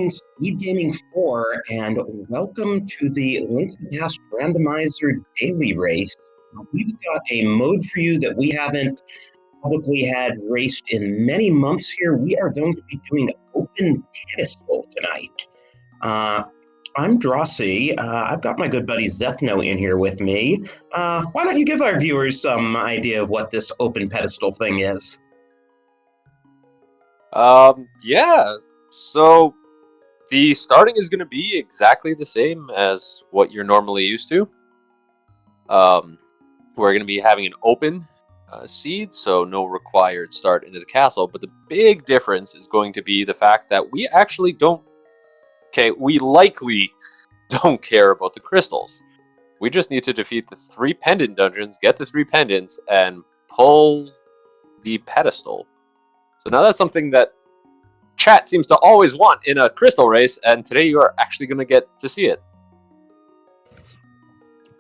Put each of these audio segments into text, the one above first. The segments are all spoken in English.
Speed Gaming 4, and welcome to the Link to the Past Randomizer Daily Race. We've got a mode for you that we haven't publicly had raced in many months here. We are going to be doing Open Pedestal tonight. I'm Drossi. I've got my good buddy Zethno in here with me. Why don't you give our viewers some idea of what this Open Pedestal thing is? Yeah. So the starting is going to be exactly the same as what you're normally used to. We're going to be having an open seed, so no required start into the castle. But the big difference is going to be the fact that we actually don't. Okay, we likely don't care about the crystals. We just need to defeat the 3 pendant dungeons, get the 3 pendants, and pull the pedestal. So now that's something that chat seems to always want in a crystal race, and today you are actually going to get to see it.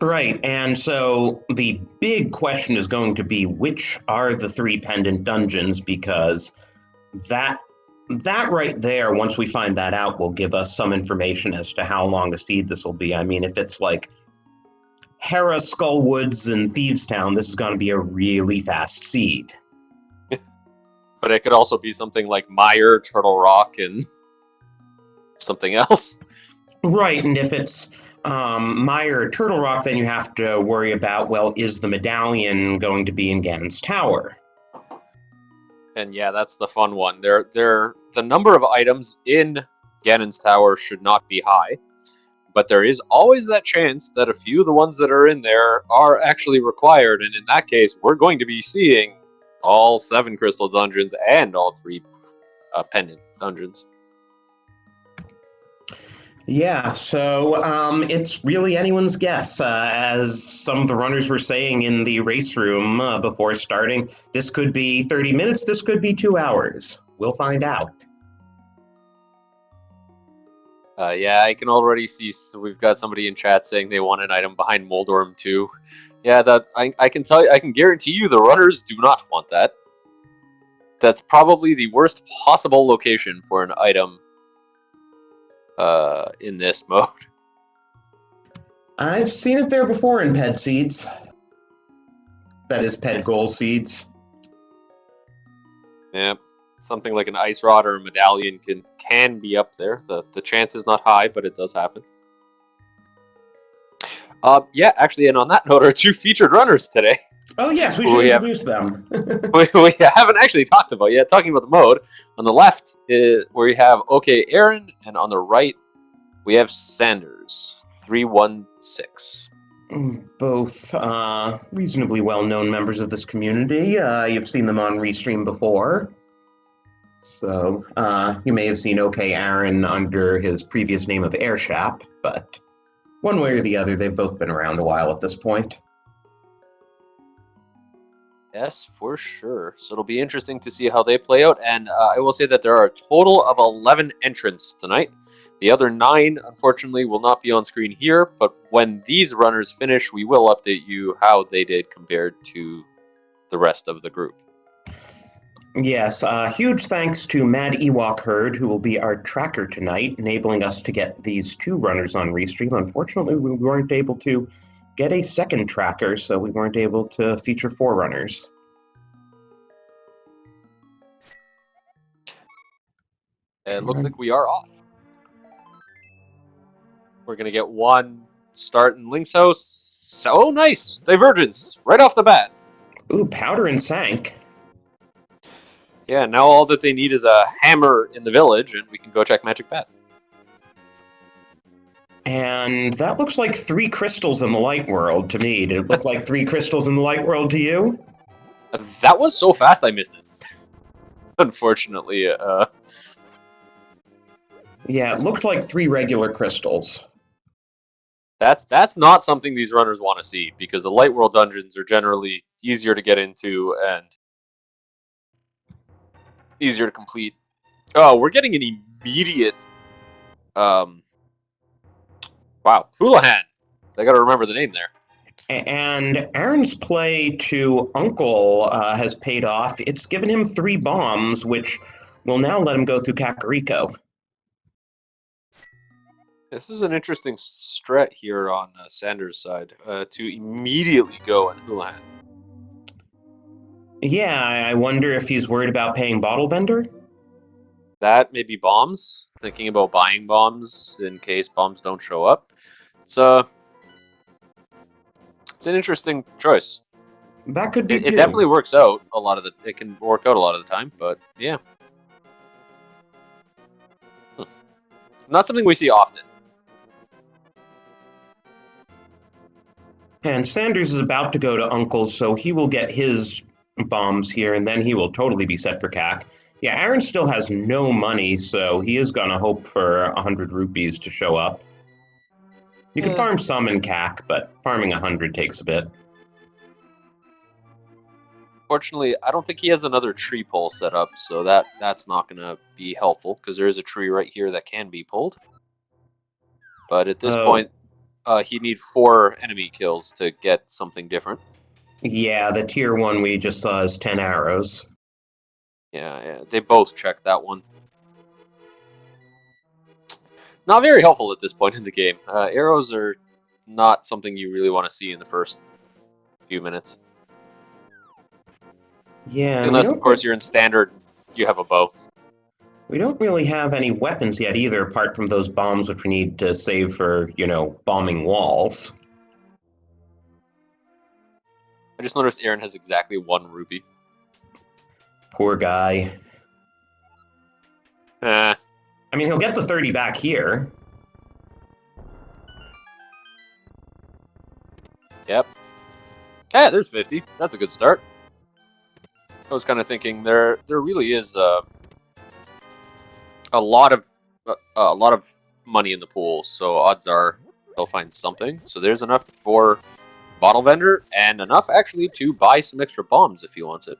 Right, and so the big question is going to be which are the 3 pendant dungeons, because that right there, once we find that out, will give us some information as to how long a seed this will be. I mean, if it's like Hera, Skullwoods, and Thieves Town, this is going to be a really fast seed. But it could also be something like Meyer, Turtle Rock, and something else. Right, and if it's Meyer, Turtle Rock, then you have to worry about, well, is the medallion going to be in Ganon's Tower? And yeah, that's the fun one. The number of items in Ganon's Tower should not be high, but there is always that chance that a few of the ones that are in there are actually required, and in that case, we're going to be seeing all 7 crystal dungeons and all 3 pendant dungeons. Yeah, so it's really anyone's guess. As some of the runners were saying in the race room before starting, this could be 30 minutes, this could be 2 hours. We'll find out. Yeah, I can already see. So we've got somebody in chat saying they want an item behind Moldorm too. Yeah, that I can tell you, I can guarantee you the runners do not want that. That's probably the worst possible location for an item in this mode. I've seen it there before in Ped Seeds. That is Ped Goal Seeds. Yeah, something like an ice rod or a medallion can be up there. The chance is not high, but it does happen. Yeah, actually, and on that note, our 2 featured runners today. Oh yes, we should introduce them. we haven't actually talked about yet. Talking about the mode, on the left is where you have OK Aaron, and on the right we have Sanders 316. Both reasonably well-known members of this community. You've seen them on Restream before. So you may have seen OK Aaron under his previous name of Airshap, but one way or the other, they've both been around a while at this point. Yes, for sure. So it'll be interesting to see how they play out. And I will say that there are a total of 11 entrants tonight. The other 9, unfortunately, will not be on screen here. But when these runners finish, we will update you how they did compared to the rest of the group. Yes, huge thanks to Mad Ewok Herd, who will be our tracker tonight, enabling us to get these 2 runners on Restream. Unfortunately, we weren't able to get a second tracker, so we weren't able to feature 4 runners. It looks like we are off. We're going to get 1 start in Link's house. So nice! Divergence, right off the bat. Ooh, Powder and Sank. Yeah, now all that they need is a hammer in the village, and we can go check Magic Bat. And that looks like 3 crystals in the light world to me. Did it look like 3 crystals in the light world to you? That was so fast I missed it. Unfortunately. Yeah, it looked like 3 regular crystals. That's not something these runners want to see, because the light world dungeons are generally easier to get into and easier to complete. Oh, we're getting an immediate wow, Houlihan. I gotta remember the name there. And Aaron's play to Uncle has paid off. It's given him 3 bombs, which will now let him go through Kakariko. This is an interesting strat here on Sanders' side to immediately go on Houlihan. Yeah, I wonder if he's worried about paying Bottle Vendor. That may be bombs. Thinking about buying bombs in case bombs don't show up. It's an interesting choice. That could be It too. definitely works out a lot of the. It can work out a lot of the time, but yeah, not something we see often. And Sanders is about to go to Uncle's, so he will get his bombs here, and then he will totally be set for CAC. Yeah, Aaron still has no money, so he is going to hope for 100 rupees to show up. You can farm some in CAC, but farming 100 takes a bit. Fortunately, I don't think he has another tree pole set up, so that's not going to be helpful, because there is a tree right here that can be pulled. But at this point, he'd need 4 enemy kills to get something different. Yeah, the tier 1 we just saw is 10 arrows. Yeah, they both check that one. Not very helpful at this point in the game. Arrows are not something you really want to see in the first few minutes. Yeah, unless, of course, you're in standard, you have a bow. We don't really have any weapons yet either, apart from those bombs which we need to save for, bombing walls. I just noticed Aaron has exactly 1 rupee. Poor guy. Eh. I mean, he'll get the 30 back here. Yep. Yeah, there's 50. That's a good start. I was kind of thinking there really is a lot of money in the pool, so odds are they'll find something. So there's enough for Bottle Vendor and enough actually to buy some extra bombs if he wants it.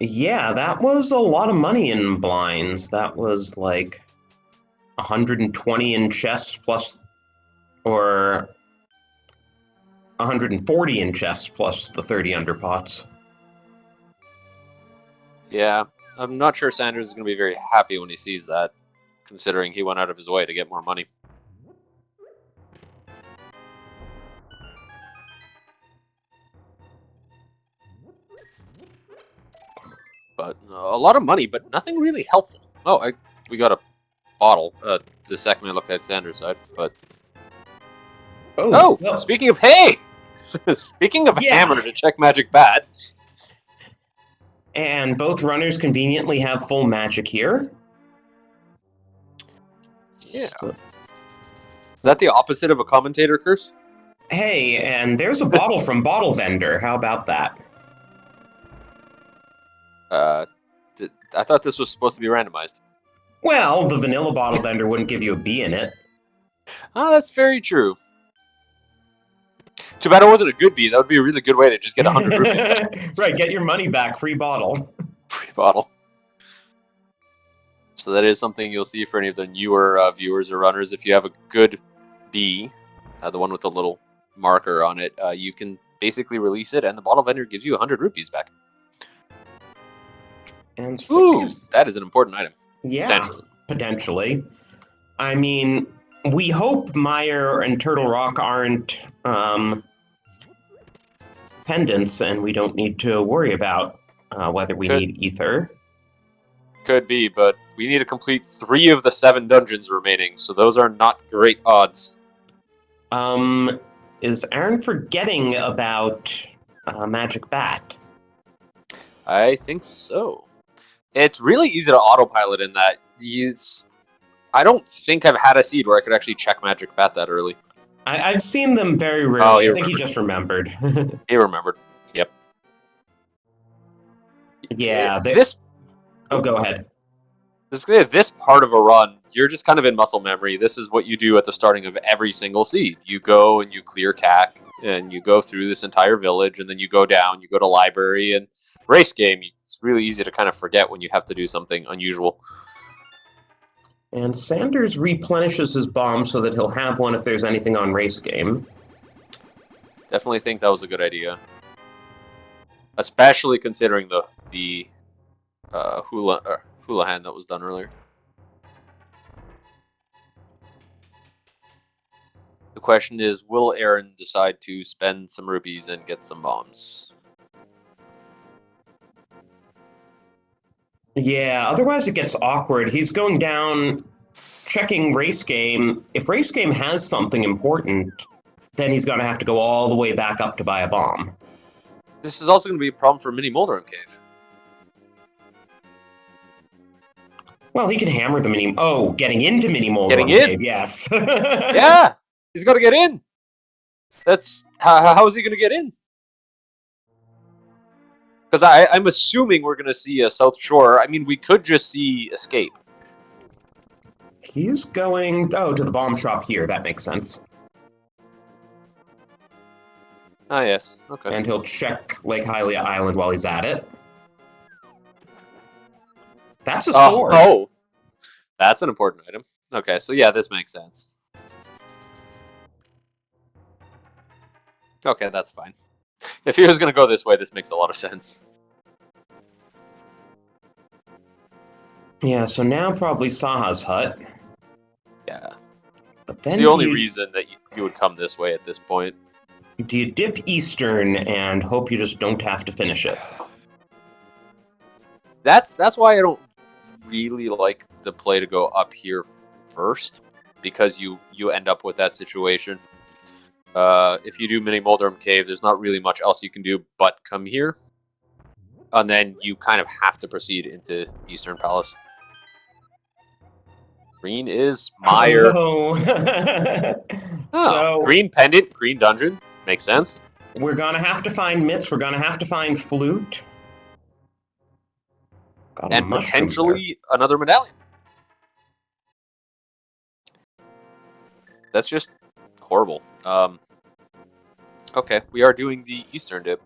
Yeah, that was a lot of money in blinds. That was like 120 in chests plus, or 140 in chests plus the 30 underpots. Yeah, I'm not sure Sanders is going to be very happy when he sees that, considering he went out of his way to get more money. But a lot of money, but nothing really helpful. Oh, we got a bottle the second I looked at Sanders' side, but... Oh, well, speaking of hay! Speaking of hammer to check magic bat. And both runners conveniently have full magic here. Yeah. So. Is that the opposite of a commentator curse? Hey, and there's a bottle from Bottle Vendor. How about that? I thought this was supposed to be randomized. Well, the vanilla Bottle Vendor wouldn't give you a B in it. Oh, that's very true. Too bad it wasn't a good B. That would be a really good way to just get 100 rupees back. Right, get your money back. Free bottle. Free bottle. So that is something you'll see for any of the newer viewers or runners. If you have a good B, the one with the little marker on it, you can basically release it, and the bottle vendor gives you 100 rupees back. And ooh, that is an important item. Yeah, potentially. I mean, we hope Meyer and Turtle Rock aren't pendants, and we don't need to worry about whether we need ether. Could be, but we need to complete 3 of the 7 dungeons remaining, so those are not great odds. Is Aaron forgetting about Magic Bat? I think so. It's really easy to autopilot in that. I don't think I've had a seed where I could actually check Magic Bat that early. I've seen them very rarely. I think he just remembered. He remembered. Yep. Yeah. Oh, go ahead. This part of a run, you're just kind of in muscle memory. This is what you do at the starting of every single seed. You go and you clear CAC, and you go through this entire village, and then you go down, you go to library, and race game. It's really easy to kind of forget when you have to do something unusual. And Sanders replenishes his bomb so that he'll have one if there's anything on race game. Definitely think that was a good idea. Especially considering the Houlihan that was done earlier. The question is, will Aaron decide to spend some rupees and get some bombs? Yeah, otherwise it gets awkward. He's going down, checking race game. If race game has something important, then he's going to have to go all the way back up to buy a bomb. This is also going to be a problem for Mini Moldorm Cave. Well, he can hammer the mini. Oh, getting into Mini Moldorm Getting in? Cave, yes. Yeah, he's got to get in. That's how is he going to get in? Because I'm assuming we're going to see a South Shore. I mean, we could just see Escape. He's going, to the bomb shop here. That makes sense. Ah, yes. Okay. And he'll check Lake Hylia Island while he's at it. That's a sword. Oh, that's an important item. Okay, so yeah, this makes sense. Okay, that's fine. If he was going to go this way, this makes a lot of sense. Yeah, so now probably Saha's hut. Yeah. But then It's the only reason that you would come this way at this point. do you dip eastern and hope you just don't have to finish it? That's why I don't really like the play to go up here first, because you end up with that situation. If you do Mini Moldorm Cave, there's not really much else you can do but come here. And then you kind of have to proceed into Eastern Palace. Green is Mire. Oh. So green pendant, green dungeon. Makes sense. we're gonna have to find mitts. We're gonna have to find flute. Got a And mushroom potentially another medallion. That's just horrible. Okay, we are doing the Eastern dip.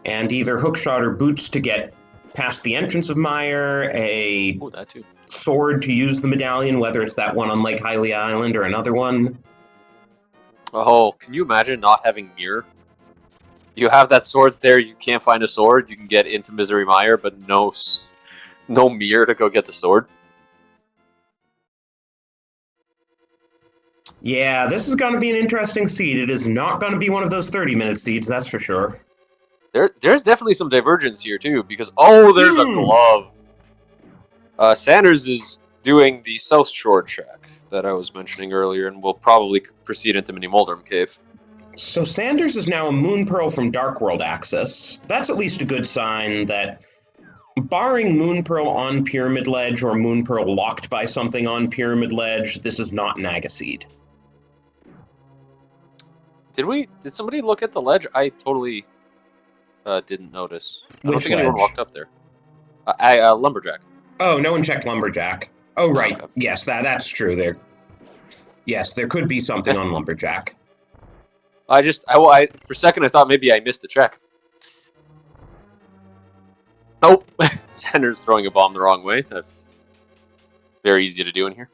there. And either hookshot or boots to get past the entrance of Mire, a Oh, that too. sword to use the medallion, whether it's that one on Lake Hylia Island or another one. Oh, can you imagine not having mirror? You have that swords there, you can't find a sword, you can get into Misery Mire, but no mirror to go get the sword. Yeah, this is going to be an interesting seed. It is not going to be one of those 30-minute seeds, that's for sure. There's definitely some divergence here too, because there's a glove. Sanders is doing the South Shore check that I was mentioning earlier, and will probably proceed into Mini Moldorm Cave. So Sanders is now a Moon Pearl from Dark World access. That's at least a good sign that, barring Moon Pearl on Pyramid Ledge or Moon Pearl locked by something on Pyramid Ledge, this is not Naga Seed. Did somebody look at the ledge? I totally didn't notice. I don't Which think anyone ledge? walked up there. Lumberjack. Oh, no one checked Lumberjack. Oh, right. Okay. Yes, that's true. There could be something on Lumberjack. For a second I thought maybe I missed the check. Nope. Sanders throwing a bomb the wrong way. That's very easy to do in here.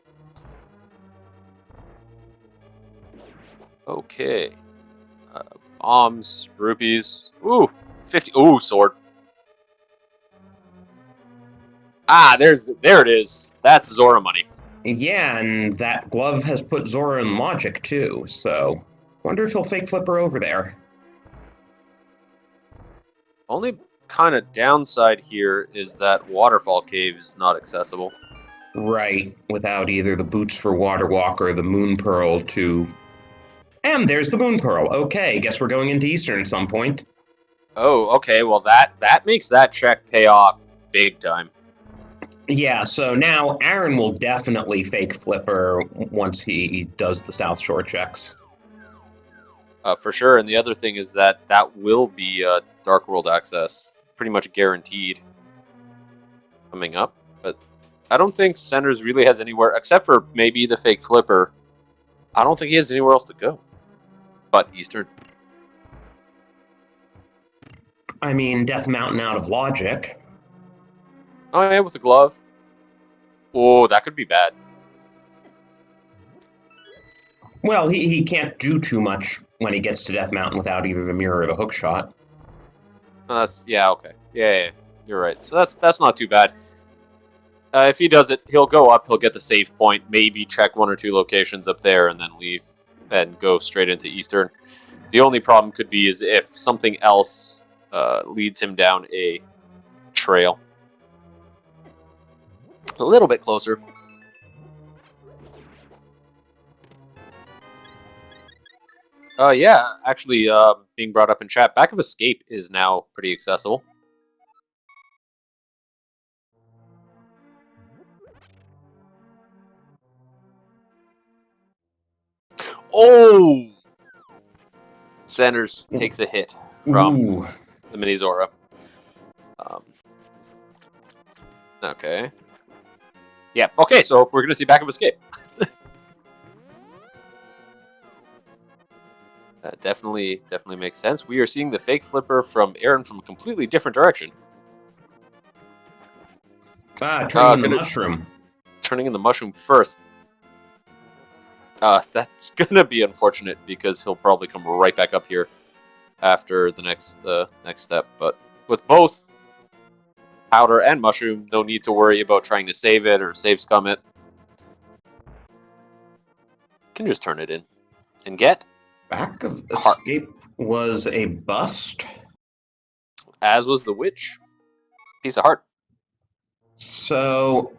Okay. Bombs, rupees. Ooh, 50. Ooh, sword. Ah, there it is. That's Zora money. Yeah, and that glove has put Zora in logic, too, so wonder if he'll fake flip her over there. Only kind of downside here is that Waterfall Cave is not accessible. Right, without either the boots for Water Walk or the Moon Pearl to... And there's the Moon Pearl. Okay, guess we're going into Eastern at some point. Oh, okay. Well, that makes that check pay off big time. Yeah, so now Aaron will definitely fake flipper once he does the South Shore checks. For sure. And the other thing is that will be Dark World access, pretty much guaranteed coming up. But I don't think Sanders really has anywhere, except for maybe the fake flipper. I don't think he has anywhere else to go but Eastern. I mean, Death Mountain out of logic. Oh, yeah, with the glove. Oh, that could be bad. Well, he can't do too much when he gets to Death Mountain without either the mirror or the hook shot. Yeah, okay. Yeah, you're right. So that's not too bad. If he does it, he'll go up, he'll get the save point, maybe check one or two locations up there, and then leave. and go straight into Eastern. The only problem could be is if something else leads him down a trail. A little bit closer. Yeah, actually, being brought up in chat, Back of Escape is now pretty accessible. Oh! Sanders takes a hit from the Mini Zora. Okay. Yeah, okay, so we're going to see Back of Escape. That definitely makes sense. We are seeing the fake flipper from Aaron from a completely different direction. Turning in the mushroom. Turning in the mushroom first. That's gonna be unfortunate because he'll probably come right back up here after the next step. But with both powder and mushroom, no need to worry about trying to save it or save scum it. Can just turn it in and get. Back of Escape was a bust. As was the witch. Piece of heart. So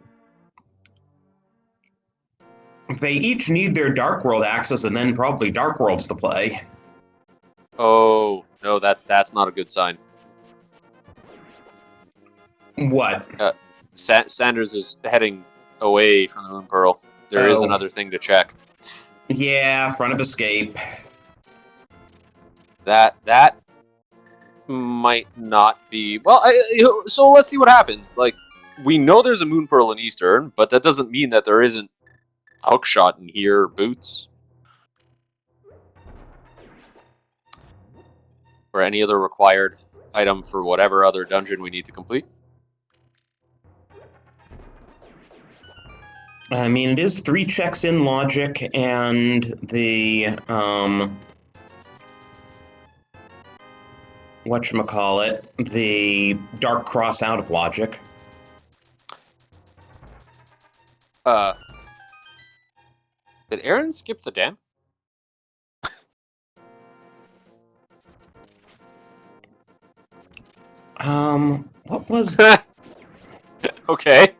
they each need their Dark World access and then probably Dark Worlds to play. Oh no, that's not a good sign. What? Sanders is heading away from the Moon Pearl. There is another thing to check. Yeah, Front of Escape. That might not be well. So let's see what happens. Like, we know there's a Moon Pearl in Eastern, but that doesn't mean that there isn't Hookshot in here, Boots, or any other required item for whatever other dungeon we need to complete. I mean, it is 3 checks in logic and the whatchamacallit, the Dark Cross out of logic. Did Aaron skip the dam? What was... Okay.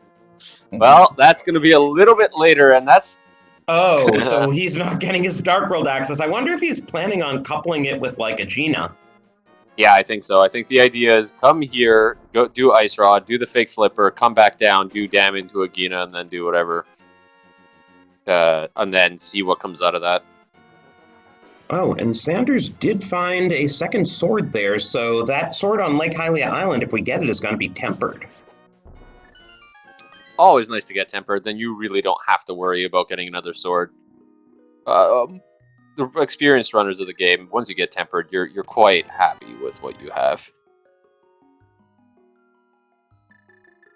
Well, that's going to be a little bit later, and that's... Oh, so he's not getting his Dark World access. I wonder if he's planning on coupling it with, like, a Gina. Yeah, I think so. I think the idea is come here, go do Ice Rod, do the fake flipper, come back down, do dam into a Gina, and then do whatever. And then see what comes out of that. Oh, and Sanders did find a second sword there, so that sword on Lake Hylia Island, if we get it, is going to be tempered. Always nice to get tempered, then you really don't have to worry about getting another sword. The experienced runners of the game, once you get tempered, you're quite happy with what you have.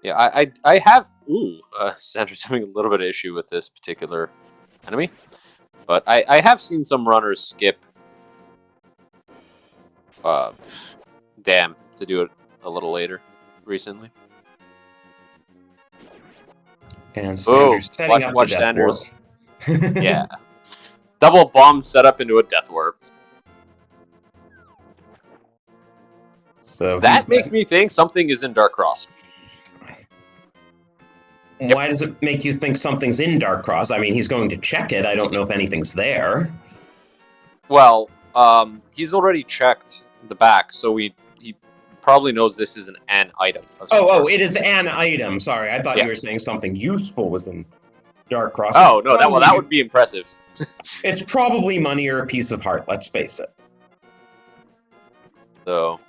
Yeah, I have... Ooh, Sandra's having a little bit of issue with this particular enemy. But I have seen some runners skip dam to do it a little later recently. And Sanders setting up watch the Death Sanders. Warp. Yeah. Double bomb set up into a Death Warp. So that makes me think something is in Dark Cross. Why does it make you think something's in Dark Cross? I mean, he's going to check it. I don't know if anything's there. Well, he's already checked the back, so he probably knows this is an item. Oh, it is an item. Sorry, I thought you were saying something useful was in Dark Cross. Oh, no, that would be impressive. It's probably money or a piece of heart, let's face it. So,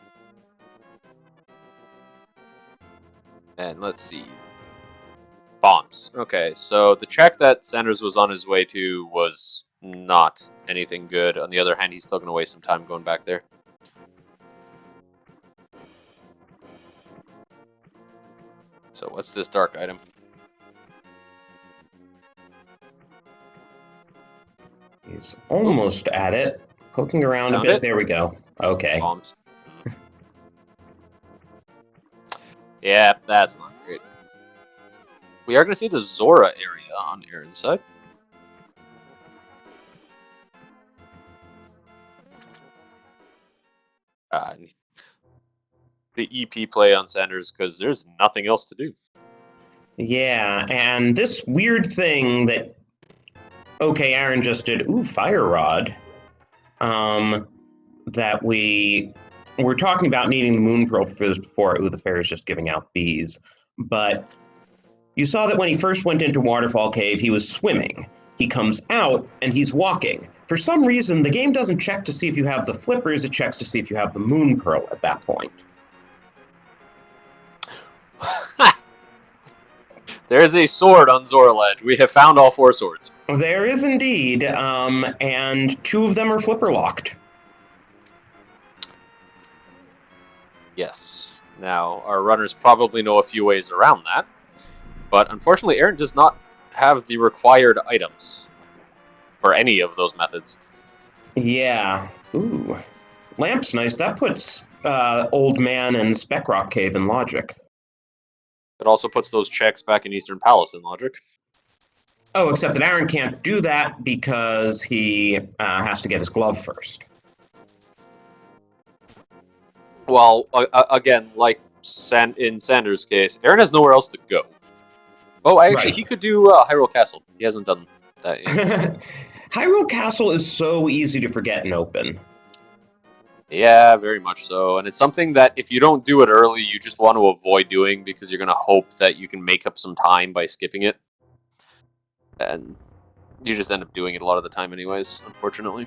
and let's see. Bombs. Okay, so the check that Sanders was on his way to was not anything good. On the other hand, he's still going to waste some time going back there. So what's this dark item? He's almost at it. Poking around a bit. There we go. Okay. Bombs. Yeah, that's not great. We are going to see the Zora area on Aaron's side. The EP play on Sanders because there's nothing else to do. Yeah, and this weird thing that Aaron just did, fire rod. That we were talking about needing the moon pearl for this before. The fairy's just giving out bees. But you saw that when he first went into Waterfall Cave, he was swimming. He comes out and he's walking. For some reason, the game doesn't check to see if you have the flippers, it checks to see if you have the moon pearl at that point. There's a sword on Zorledge. We have found all 4 swords. There is indeed, and 2 of them are flipper locked. Yes. Now, our runners probably know a few ways around that. But unfortunately, Aaron does not have the required items for any of those methods. Yeah. Ooh. Lamp's nice. That puts Old Man and Speck Rock Cave in logic. It also puts those checks back in Eastern Palace in logic. Oh, except that Aaron can't do that because he has to get his glove first. Well, again, like in Sanders' case, Aaron has nowhere else to go. Oh, actually, he could do Hyrule Castle. He hasn't done that yet. Hyrule Castle is so easy to forget and open. Yeah, very much so. And it's something that if you don't do it early, you just want to avoid doing because you're going to hope that you can make up some time by skipping it. And you just end up doing it a lot of the time anyways, unfortunately.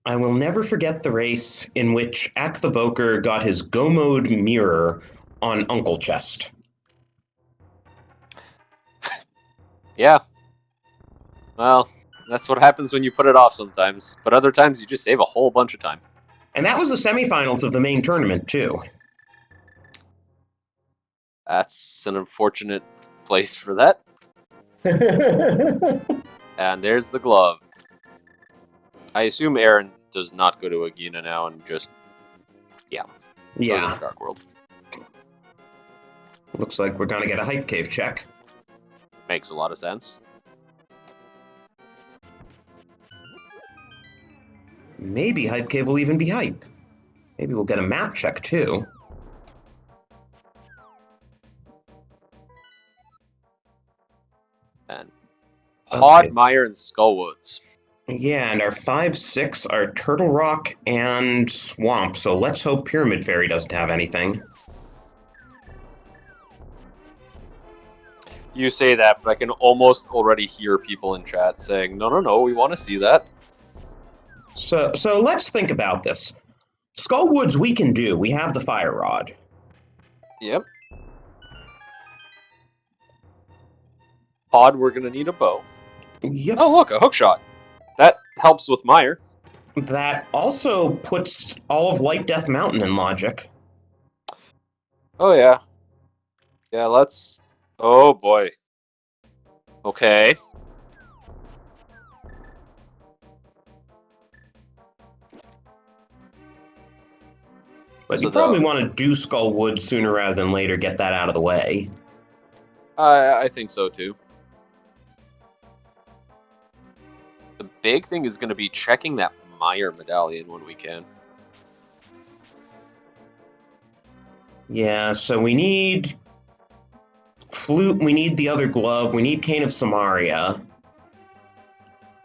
I will never forget the race in which Ak the Boker got his Go Mode mirror on Uncle Chest. Yeah. Well, that's what happens when you put it off sometimes. But other times you just save a whole bunch of time. And that was the semifinals of the main tournament, too. That's an unfortunate place for that. And there's the glove. I assume Aaron does not go to Agina now and just, go to the Dark World. Looks like we're going to get a Hype Cave check. Makes a lot of sense. Maybe Hype Cave will even be hype. Maybe we'll get a map check, too. And Podmire and Skullwoods. Yeah, and our 5-6 are Turtle Rock and Swamp, so let's hope Pyramid Fairy doesn't have anything. You say that, but I can almost already hear people in chat saying, no, we want to see that. So let's think about this. Skullwoods we can do. We have the Fire Rod. Yep. Pod, we're going to need a bow. Yep. Oh, look, a hook shot. That helps with Mire. That also puts all of Light Death Mountain in logic. Oh, yeah. Yeah, let's... Oh, boy. Okay. But you probably want to do Skullwood sooner rather than later, get that out of the way. I think so, too. The big thing is going to be checking that Mire medallion when we can. Yeah, so we need Flute, we need the other glove, we need Cane of Samaria.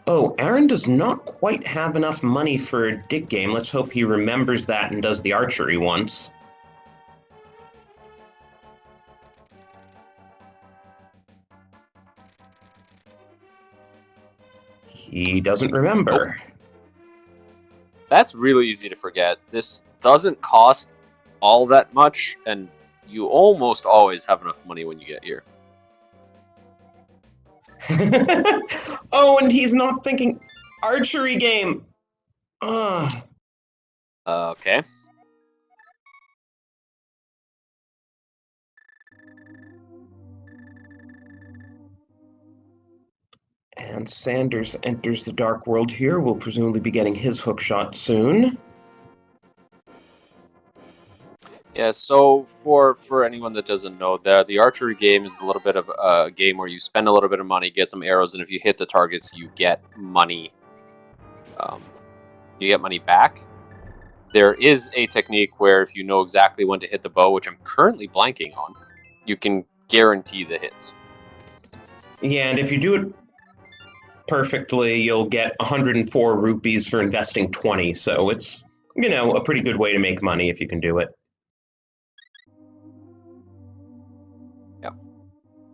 Oh, Aaron does not quite have enough money for a dig game. Let's hope he remembers that and does the archery once. He doesn't remember. Nope. That's really easy to forget. This doesn't cost all that much, and you almost always have enough money when you get here. Oh, and he's not thinking archery game. Okay. And Sanders enters the Dark World here. We'll presumably be getting his hook shot soon. Yeah, so for anyone that doesn't know, the archery game is a little bit of a game where you spend a little bit of money, get some arrows, and if you hit the targets, you get money. you get money back. There is a technique where if you know exactly when to hit the bow, which I'm currently blanking on, you can guarantee the hits. Yeah, and if you do it perfectly, you'll get 104 rupees for investing 20. So it's, a pretty good way to make money if you can do it. Yeah.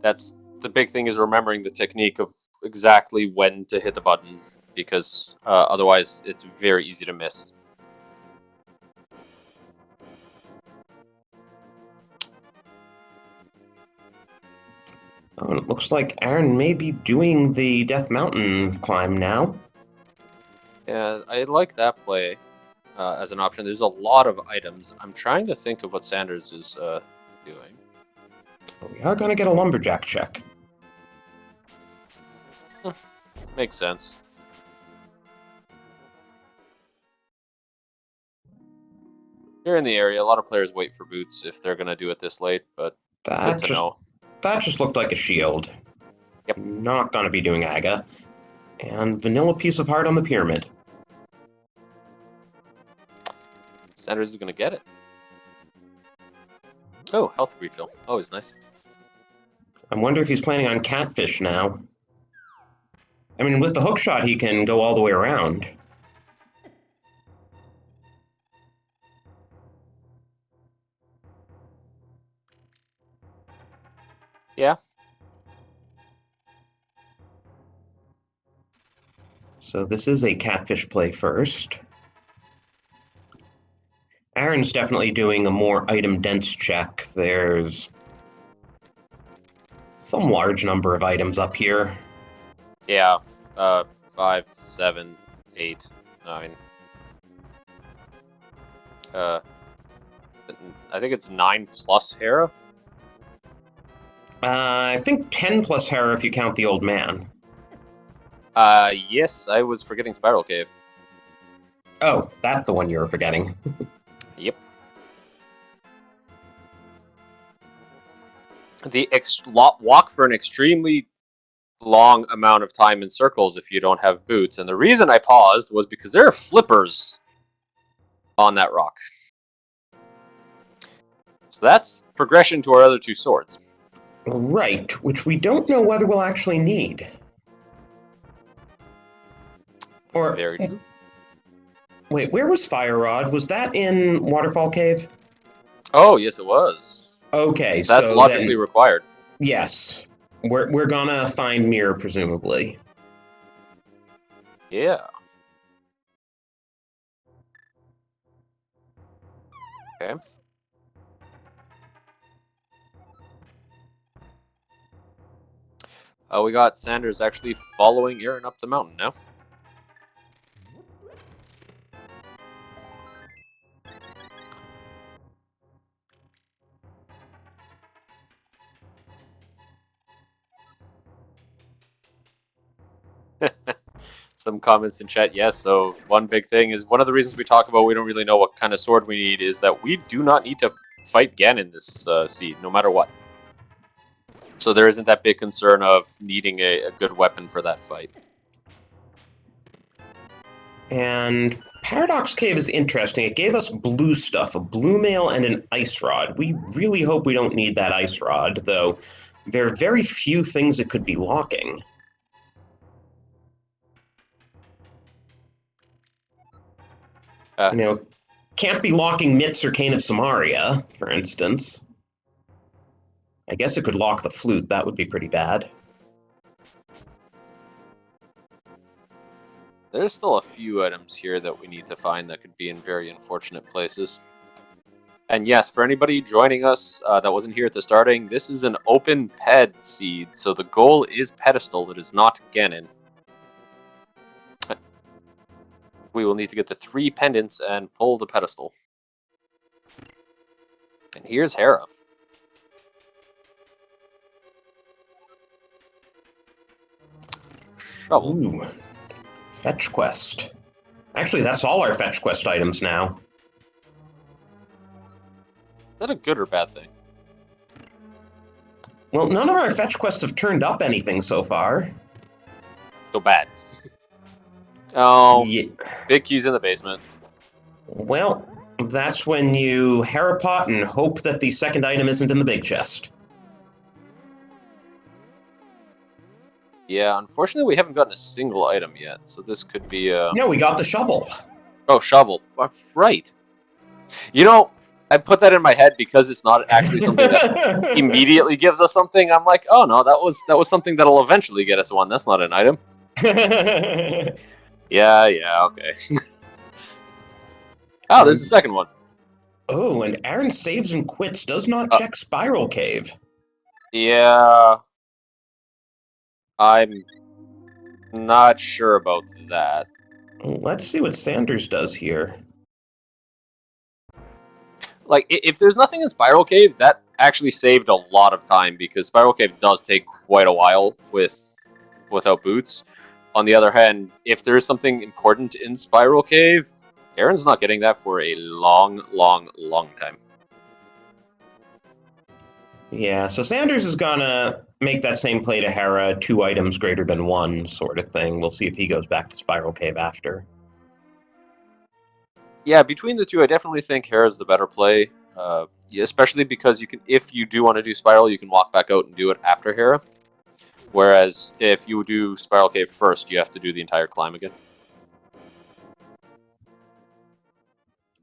That's the big thing, is remembering the technique of exactly when to hit the button, because otherwise it's very easy to miss. Oh, and it looks like Aaron may be doing the Death Mountain climb now. Yeah, I like that play as an option. There's a lot of items. I'm trying to think of what Sanders is doing. We are going to get a lumberjack check. Makes sense. Here in the area, a lot of players wait for boots if they're going to do it this late, but good to know. That just looked like a shield. Yep. Not going to be doing Aga. And vanilla piece of heart on the pyramid. Sanders is going to get it. Oh, health refill. Always nice. I wonder if he's planning on catfish now. I mean, with the hook shot, he can go all the way around. Yeah. So this is a catfish play first. Aaron's definitely doing a more item-dense check. There's some large number of items up here. Yeah. 5, 7, 8, 9. I think it's 9 plus Hera. I think 10 plus Hera if you count the old man. Yes, I was forgetting Spiral Cave. Oh, that's the one you were forgetting. Yep. The walk for an extremely long amount of time in circles if you don't have boots. And the reason I paused was because there are flippers on that rock. So that's progression to our other 2 swords. Right, which we don't know whether we'll actually need. Or Very true. Wait, where was Fire Rod? Was that in Waterfall Cave? Oh, yes, it was. Okay, so that's logically required. Yes. We're gonna find Mirror, presumably. Yeah. Okay. We got Sanders actually following Aaron up the mountain now. Some comments in chat. Yes, so one big thing is, one of the reasons we talk about we don't really know what kind of sword we need is that we do not need to fight Gan in this seed, no matter what. So there isn't that big concern of needing a good weapon for that fight. And Paradox Cave is interesting. It gave us blue stuff, a blue mail and an ice rod. We really hope we don't need that ice rod, though there are very few things it could be locking. Can't be locking Mitz or Cane of Samaria, for instance. I guess it could lock the flute. That would be pretty bad. There's still a few items here that we need to find that could be in very unfortunate places. And yes, for anybody joining us that wasn't here at the starting, this is an open ped seed, so the goal is Pedestal. It is not Ganon. We will need to get the 3 pendants and pull the Pedestal. And here's Hera. Shovel. Ooh. Fetch quest. Actually, that's all our fetch quest items now. Is that a good or bad thing? Well, none of our fetch quests have turned up anything so far. So bad. Oh, Yeah. big key's in the basement. Well, that's when you Harapot and hope that the second item isn't in the big chest. Yeah, unfortunately, we haven't gotten a single item yet, so this could be a... No, we got the shovel. Oh, shovel. Right. You know, I put that in my head because it's not actually something that immediately gives us something. I'm like, oh no, that was something that'll eventually get us one. That's not an item. Yeah, okay. Oh, there's the second one. Oh, and Aaron saves and quits, does not Uh, check Spiral Cave. Yeah, I'm not sure about that. Let's see what Sanders does here. Like, if there's nothing in Spiral Cave, that actually saved a lot of time because Spiral Cave does take quite a while without boots. On the other hand, if there's something important in Spiral Cave, Aaron's not getting that for a long time. Yeah, so Sanders is gonna make that same play to Hera, 2 items greater than 1 sort of thing. We'll see if he goes back to Spiral Cave after. Yeah, between the two, I definitely think Hera's the better play. Especially because if you do want to do Spiral, you can walk back out and do it after Hera. Whereas if you do Spiral Cave first, you have to do the entire climb again.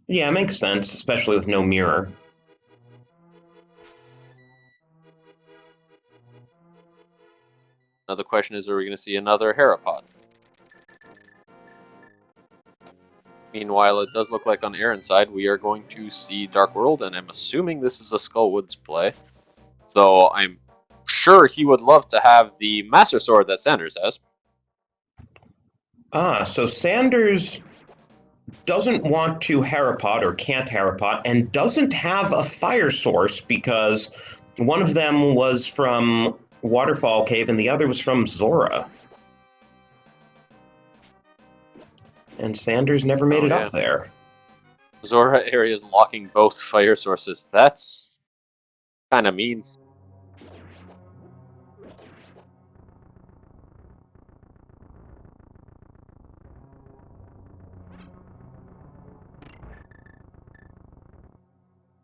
Yeah, it makes sense, especially with no mirror. Another question is, are we going to see another Hera pod? Meanwhile, it does look like on Aaron's side, we are going to see Dark World, and I'm assuming this is a Skullwoods play. Though I'm sure he would love to have the Master Sword that Sanders has. So Sanders doesn't want to Harapot or can't Harapot and doesn't have a fire source because one of them was from Waterfall Cave and the other was from Zora. And Sanders never made it up there. Zora area is locking both fire sources. That's kind of mean.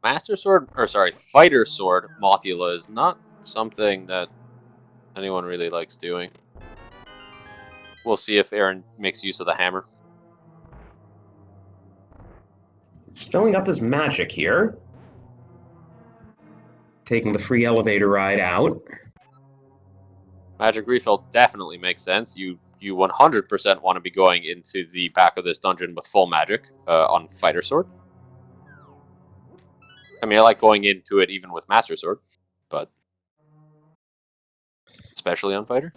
Fighter Sword Mothula is not something that anyone really likes doing. We'll see if Aaron makes use of the hammer. It's filling up his magic here. Taking the free elevator ride out. Magic refill definitely makes sense. You 100% want to be going into the back of this dungeon with full magic on Fighter Sword. I mean, I like going into it even with Master Sword, but especially on Fighter.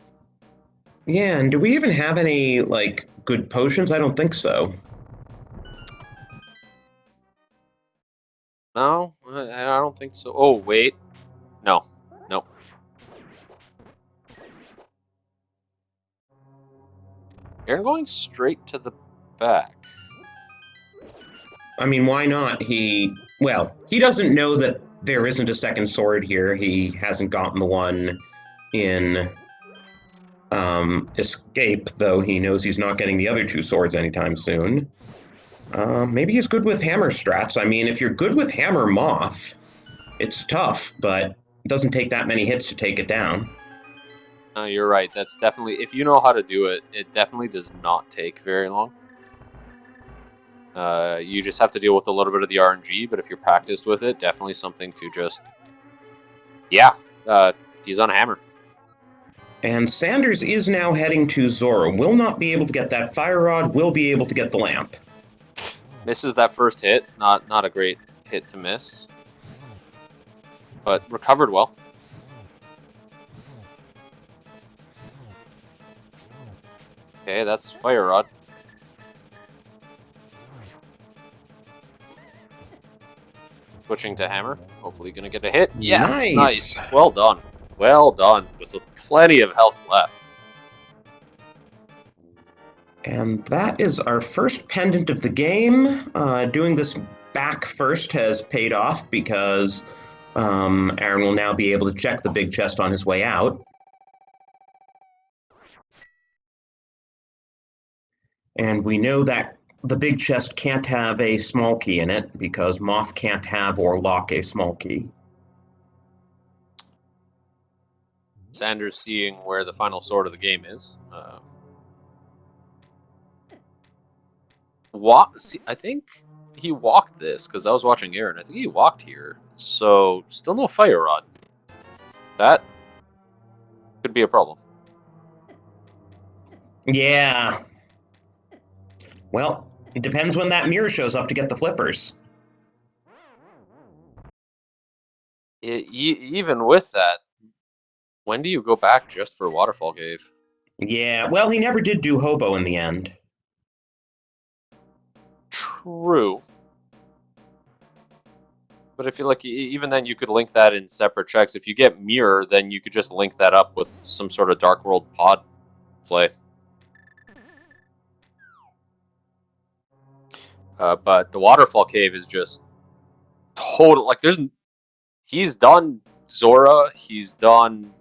Yeah, and do we even have any, like, good potions? I don't think so. No, I don't think so. Oh, wait. No. Aaron going straight to the back. I mean, why not? He doesn't know that there isn't a second sword here. He hasn't gotten the one in Escape, though he knows he's not getting the other 2 swords anytime soon. Maybe he's good with hammer strats. I mean, if you're good with hammer moth, it's tough, but it doesn't take that many hits to take it down. You're right. That's definitely, if you know how to do it, it definitely does not take very long. You just have to deal with a little bit of the RNG, but if you're practiced with it, definitely something to just... Yeah, he's on a hammer. And Sanders is now heading to Zora. Will not be able to get that fire rod, will be able to get the lamp. Misses that first hit. Not a great hit to miss. But recovered well. Okay, that's fire rod. Switching to hammer. Hopefully gonna get a hit. Yes, nice. Well done. Well done. With plenty of health left. And that is our first pendant of the game. Doing this back first has paid off because Aaron will now be able to check the big chest on his way out. And we know that the big chest can't have a small key in it because Moth can't have or lock a small key. Sanders seeing where the final sword of the game is. See, I think he walked this because I was watching Aaron. I think he walked here. So still no fire rod. That could be a problem. Yeah. Well, it depends when that mirror shows up to get the flippers. Even with that, when do you go back just for Waterfall Cave? Yeah, well, he never did do Hobo in the end. True. But I feel like even then you could link that in separate checks. If you get Mirror, then you could just link that up with some sort of Dark World pod play. But the Waterfall Cave is just total. Like, he's done Zora, he's done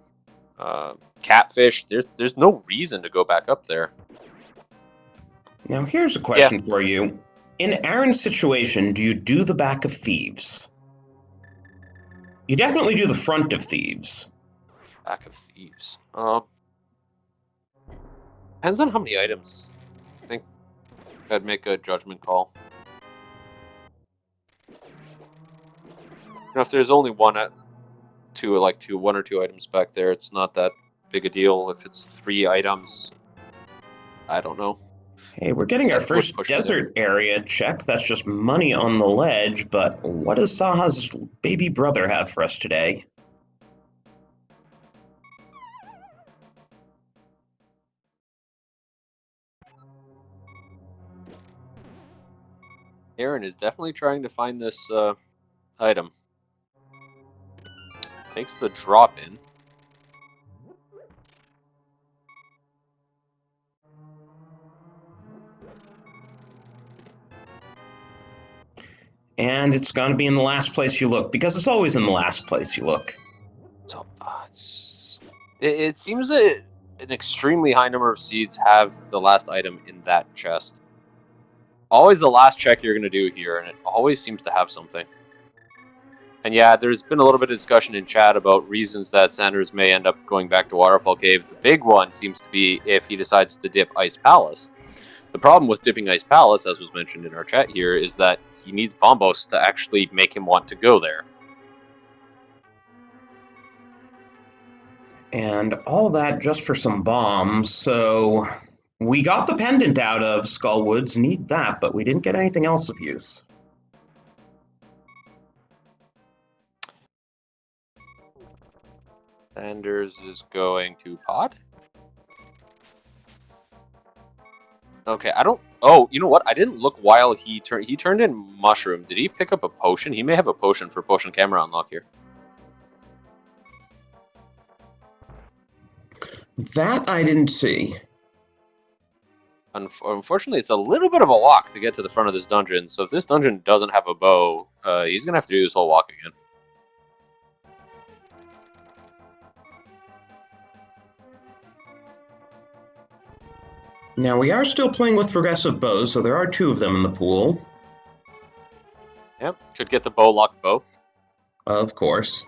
Catfish. There's no reason to go back up there. Now, here's a question for you. In Aaron's situation, do you do the back of Thieves? You definitely do the front of Thieves. Back of Thieves. Depends on how many items. I think I'd make a judgment call. If there's only one or two items back there, it's not that big a deal. If it's 3 items, I don't know. Hey, we're getting our first desert area check. That's just money on the ledge, but what does Saha's baby brother have for us today? Aaron is definitely trying to find this item. Takes the drop in. And it's going to be in the last place you look, because it's always in the last place you look. So it seems that an extremely high number of seeds have the last item in that chest. Always the last check you're going to do here, and it always seems to have something. And yeah, there's been a little bit of discussion in chat about reasons that Sanders may end up going back to Waterfall Cave. The big one seems to be if he decides to dip Ice Palace. The problem with dipping Ice Palace, as was mentioned in our chat here, is that he needs Bombos to actually make him want to go there. And all that just for some bombs, so we got the pendant out of Skullwoods, need that, but we didn't get anything else of use. Sanders is going to pod. Okay, I don't... Oh, you know what? I didn't look while he turned in Mushroom. Did he pick up a potion? He may have a potion for Potion Camera unlock here. That I didn't see. Unfortunately, it's a little bit of a walk to get to the front of this dungeon, so if this dungeon doesn't have a bow, he's going to have to do this whole walk again. Now, we are still playing with progressive bows, so there are 2 of them in the pool. Yep, could get the bow lock bow. Of course.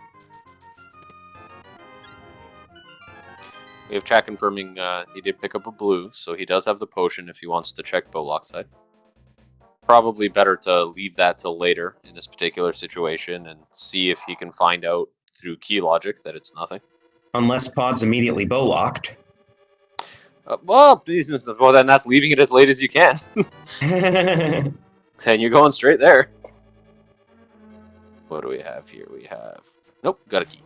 We have chat confirming he did pick up a blue, so he does have the potion if he wants to check bow lock side. Probably better to leave that till later in this particular situation and see if he can find out through key logic that it's nothing. Unless pod's immediately bow locked. Well, then that's leaving it as late as you can. And you're going straight there. What do we have here? We have... Nope, got a key.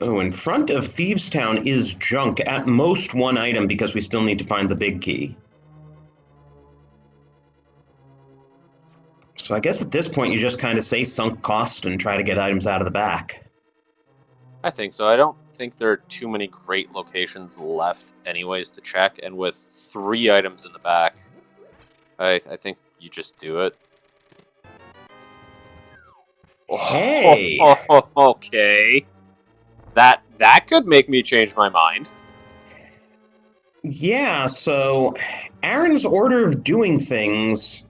Oh, in front of Thieves Town is junk. At most 1 item because we still need to find the big key. So I guess at this point you just kind of say sunk cost and try to get items out of the back. I think so. I don't think there are too many great locations left anyways to check, and with 3 items in the back, I think you just do it. Hey. Okay. That could make me change my mind. Yeah, so Aaron's order of doing things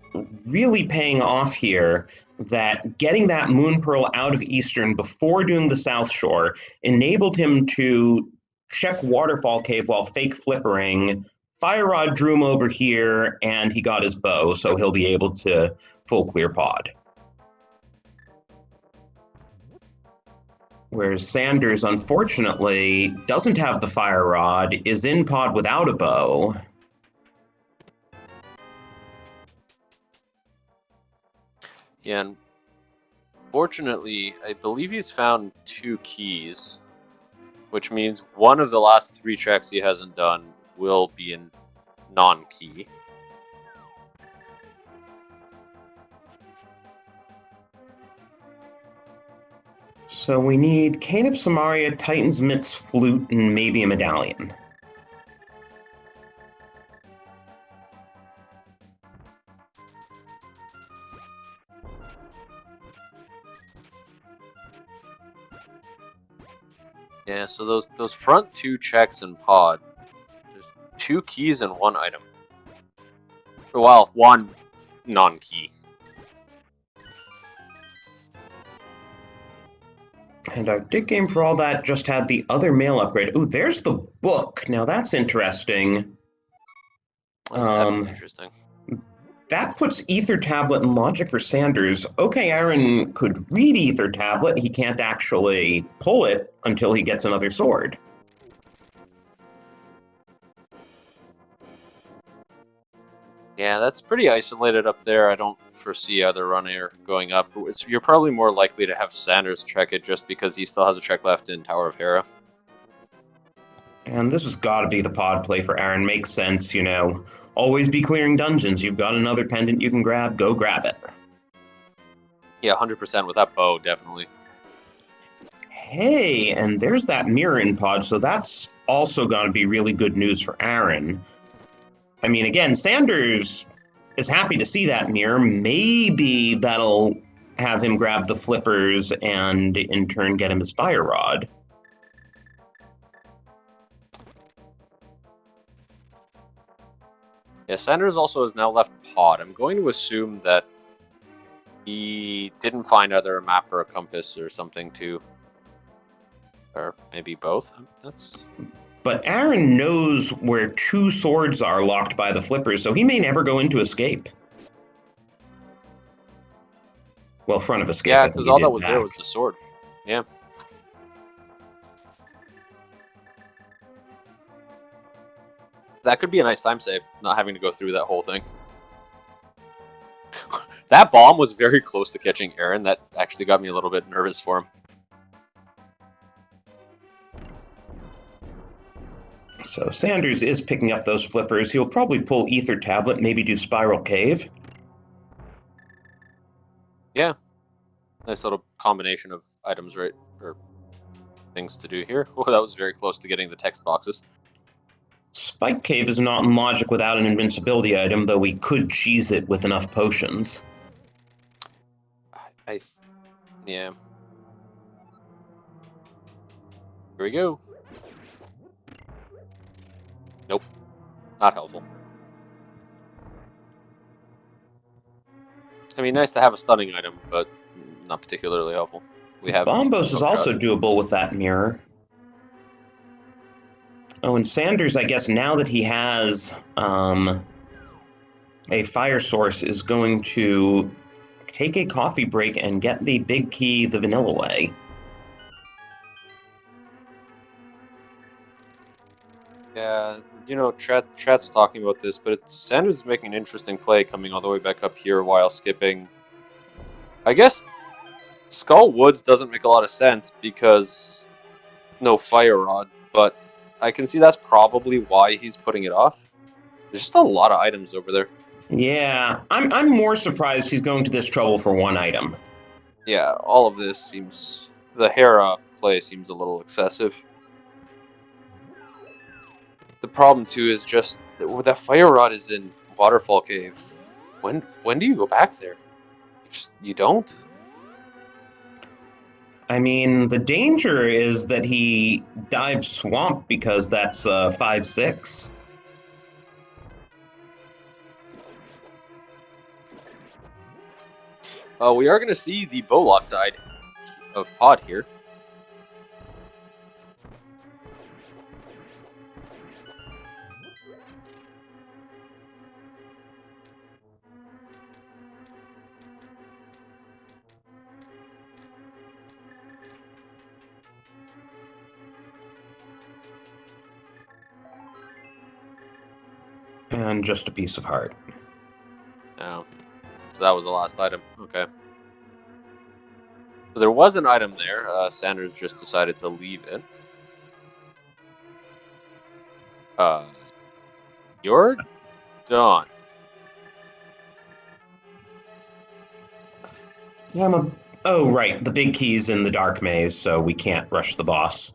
really paying off here. That getting that moon pearl out of Eastern before doing the South Shore enabled him to check Waterfall Cave while fake flippering. Fire Rod drew him over here, and he got his bow, so he'll be able to full clear pod. Whereas Sanders, unfortunately, doesn't have the fire rod, is in pod without a bow. Yeah, and fortunately, I believe he's found 2 keys, which means one of the last 3 checks he hasn't done will be in non-key. So we need Cane of Samaria, Titan's Mitts, Flute, and maybe a medallion. Yeah, so those front 2 checks in pod, there's 2 keys and 1 item. Well, 1 non-key. And our dig game for all that just had the other mail upgrade. Ooh, there's the book. Now that's interesting. That's definitely interesting. That puts Ether Tablet in logic for Sanders. Okay, Aaron could read Ether Tablet. He can't actually pull it until he gets another sword. Yeah, that's pretty isolated up there. I don't foresee either runner going up. You're probably more likely to have Sanders check it just because he still has a check left in Tower of Hera. And this has got to be the pod play for Aaron. Makes sense, you know. Always be clearing dungeons. You've got another pendant you can grab, go grab it. Yeah, 100% with that bow, definitely. Hey, and there's that mirror in pod, so that's also going to be really good news for Aaron. I mean, again, Sanders is happy to see that mirror. Maybe that'll have him grab the flippers and in turn get him his fire rod. Yeah, Sanders also has now left pod. I'm going to assume that he didn't find either a map or a compass or something to... Or maybe both? That's... But Aaron knows where 2 swords are locked by the flippers, so he may never go into escape. Well, front of escape. Yeah, I think because he all did that was back. there was the sword. Yeah. That could be a nice time save, not having to go through that whole thing. That bomb was very close to catching Aaron. That actually got me a little bit nervous for him. So Sanders is picking up those flippers. He'll probably pull Ether Tablet, maybe do Spiral Cave. Yeah. Nice little combination of items, right? Or things to do here. Oh, that was very close to getting the text boxes. Spike Cave is not in logic without an invincibility item, though we could cheese it with enough potions. Yeah. Here we go. Nope. Not helpful. I mean, nice to have a stunning item, but not particularly helpful. We have Bombos is also Hookshot. doable with that mirror. Oh, and Sanders, I guess now that he has a fire source, is going to take a coffee break and get the big key the vanilla way. Yeah, you know, chat's talking about this, but Sanders is making an interesting play coming all the way back up here while skipping. I guess Skull Woods doesn't make a lot of sense because no fire rod, but I can see that's probably why he's putting it off. There's just a lot of items over there. Yeah, I'm more surprised he's going to this trouble for 1 item. Yeah, all of this seems... The Hera play seems a little excessive. The problem, too, is just that fire rod is in Waterfall Cave. When do you go back there? You don't? I mean, the danger is that he dives swamp because that's 5/6. We are going to see the Bowlock side of Pod here. And just a piece of heart. Oh, so that was the last item. Okay. So there was an item there. Sanders just decided to leave it. You're done. Yeah, oh, right. The big key's in the dark maze, so we can't rush the boss.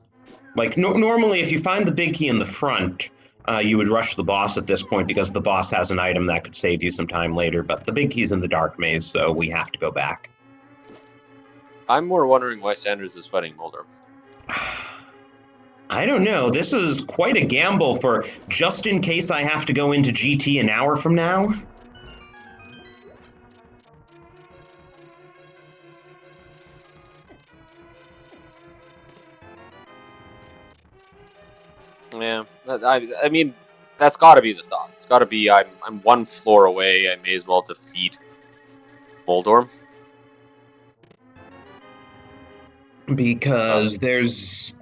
Like, normally, if you find the big key in the front, you would rush the boss at this point because the boss has an item that could save you some time later, but the big key's in the dark maze, so we have to go back. I'm more wondering why Sanders is fighting Mulder. I don't know. This is quite a gamble for just in case I have to go into GT an hour from now. Yeah, I mean, that's got to be the thought. It's got to be I'm one floor away. I may as well defeat Moldorm. Because there's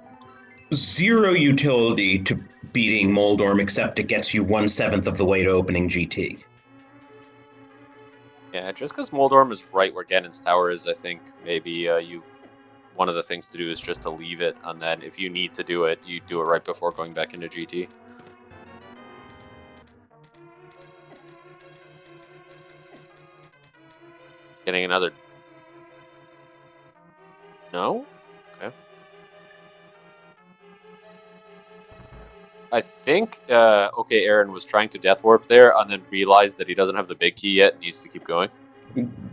zero utility to beating Moldorm except it gets you 1/7 of the way to opening GT. Yeah, just because Moldorm is right where Ganon's tower is, I think maybe one of the things to do is just to leave it, and then if you need to do it, you do it right before going back into GT. Getting another... No? Okay. I think, okay, Aaron was trying to Death Warp there, and then realized that he doesn't have the big key yet and needs to keep going.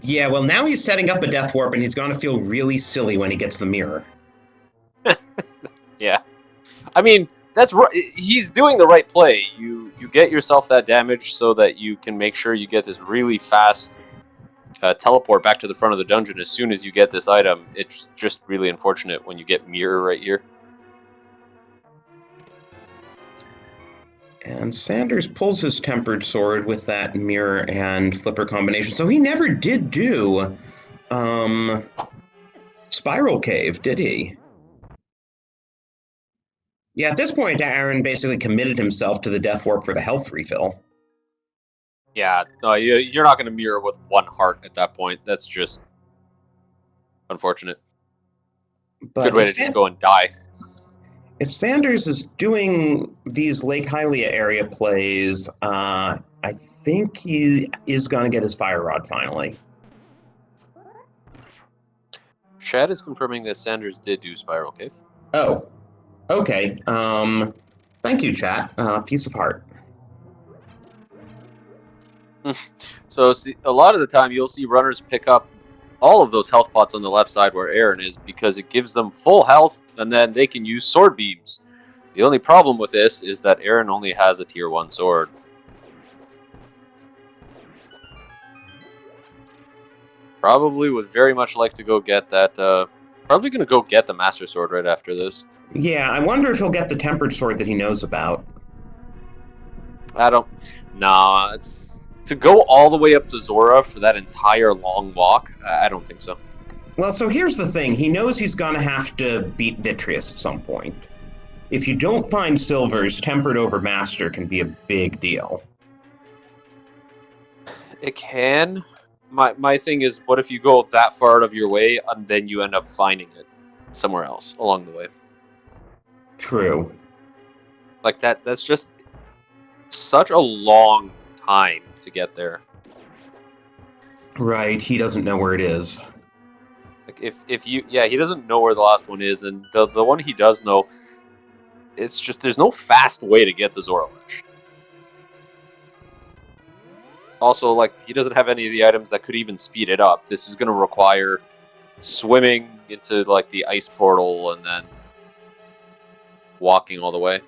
Yeah, well, now he's setting up a Death Warp, and he's going to feel really silly when he gets the mirror. Yeah. I mean, that's right. He's doing the right play. You get yourself that damage so that you can make sure you get this really fast teleport back to the front of the dungeon as soon as you get this item. It's just really unfortunate when you get mirror right here. And Sanders pulls his tempered sword with that mirror and flipper combination. So he never did do Spiral Cave, did he? Yeah, at this point, Aaron basically committed himself to the Death Warp for the health refill. Yeah, no, you're not going to mirror with one heart at that point. That's just unfortunate. But Good way to just go and die. if Sanders is doing these Lake Hylia area plays, I think he is going to get his Fire Rod finally. Shad is confirming that Sanders did do Spiral Cave. Oh, okay. Thank you, chat. Piece of heart. So see, a lot of the time you'll see runners pick up all of those health pots on the left side where Aaron is because it gives them full health and then they can use sword beams. The only problem with this is that Aaron only has a tier 1 sword. Probably would very much like to go get that, probably going to go get the Master Sword right after this. Yeah, I wonder if he'll get the tempered sword that he knows about. Nah, it's... To go all the way up to Zora for that entire long walk, I don't think so. Well, so here's the thing. He knows he's going to have to beat Vitreous at some point. If you don't find silvers, tempered over master can be a big deal. It can. My thing is, what if you go that far out of your way and then you end up finding it somewhere else along the way? True. Like that's just such a long time to get there. Right, he doesn't know where it is. Like if you he doesn't know where the last one is, and the one he does know, it's just there's no fast way to get to Zora Lich. Also, like he doesn't have any of the items that could even speed it up. This is going to require swimming into like the ice portal and then walking all the way.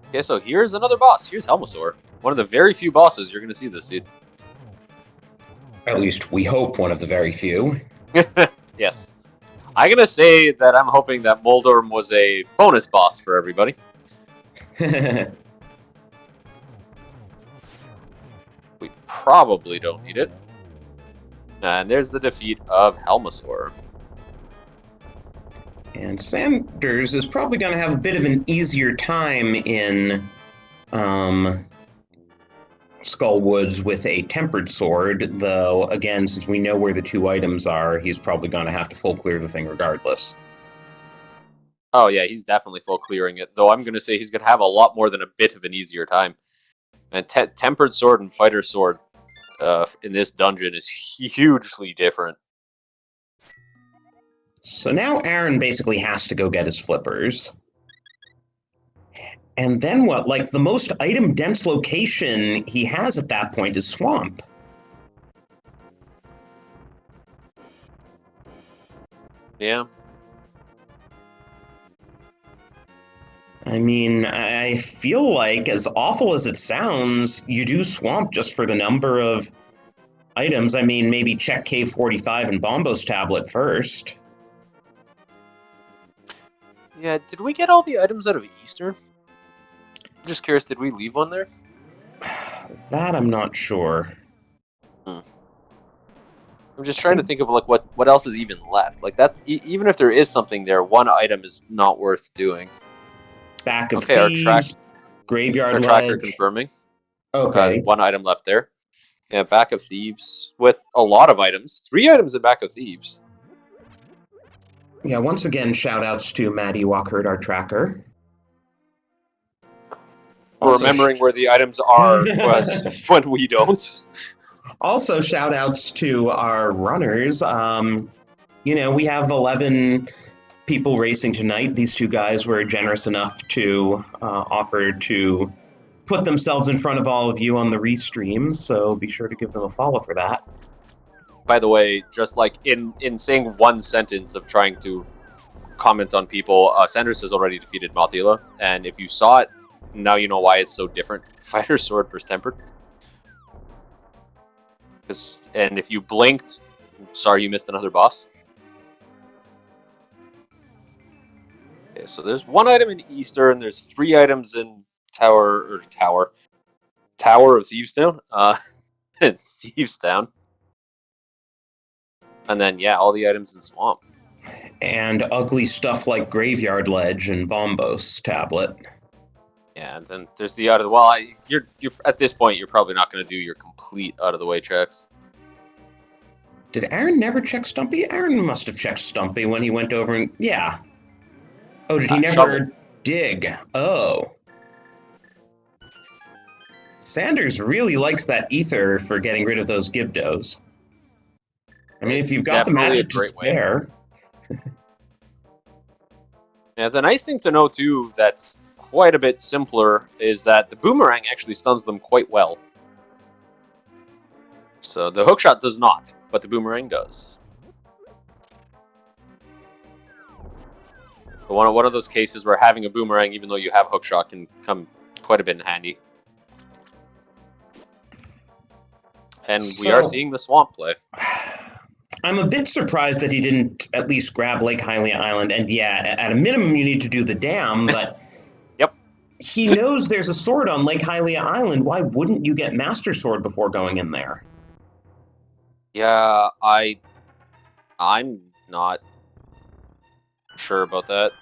Okay, so here's another boss. Here's Helmesor. One of the very few bosses you're going to see this seed. At least we hope one of the very few. Yes. I'm going to say that I'm hoping that Moldorm was a bonus boss for everybody. We probably don't need it. And there's the defeat of Helmesor. And Sanders is probably going to have a bit of an easier time in Skull Woods with a tempered sword, though, again, since we know where the two items are, he's probably going to have to full clear the thing regardless. Oh, yeah, he's definitely full clearing it, though I'm going to say he's going to have a lot more than a bit of an easier time. And tempered sword and fighter sword in this dungeon is hugely different. So now Aaron basically has to go get his flippers. And then what? Like, the most item-dense location he has at that point is Swamp. Yeah. I mean, I feel like, as awful as it sounds, you do Swamp just for the number of items. I mean, maybe check K45 and Bombo's tablet first. Yeah, did we get all the items out of Eastern? I'm just curious, did we leave one there? That I'm not sure. I'm just trying to think of like what else is even left. Like that's even if there is something there, one item is not worth doing. Back of Okay, Thieves, Graveyard our Ledge. tracker confirming. Okay. One item left there. Yeah, Back of Thieves with a lot of items. 3 items in Back of Thieves. Yeah, once again, shout-outs to Maddie Walker, our tracker. For remembering where the items are when we don't. Also, shout-outs to our runners. You know, we have 11 people racing tonight. These two guys were generous enough to offer to put themselves in front of all of you on the restream, so be sure to give them a follow for that. By the way, just like in saying one sentence of trying to comment on people, Sanders has already defeated Mothila, and if you saw it, now you know why it's so different. Fighter sword versus tempered. And if you blinked, sorry you missed another boss. Okay, so there's 1 item in Eastern, there's 3 items in Tower of Thievestown. Thievestown. And then, yeah, all the items in Swamp. And ugly stuff like Graveyard Ledge and Bombo's tablet. Yeah, and then there's the out of the well. You're at this point, you're probably not going to do your complete out of the way checks. Did Aaron never check Stumpy? Aaron must have checked Stumpy when he went over and yeah. Oh, did he never shovel. dig? Oh. Sanders really likes that ether for getting rid of those Gibdos. I mean, if you've got the magic to spare. Yeah, the nice thing to know too, that's quite a bit simpler, is that the boomerang actually stuns them quite well. So the hookshot does not, but the boomerang does. So one of those cases where having a boomerang, even though you have hookshot, can come quite a bit in handy. And we are seeing the Swamp play. I'm a bit surprised that he didn't at least grab Lake Hylia Island. And yeah, at a minimum, you need to do the dam, but yep. He knows there's a sword on Lake Hylia Island. Why wouldn't you get Master Sword before going in there? Yeah, I'm not sure about that.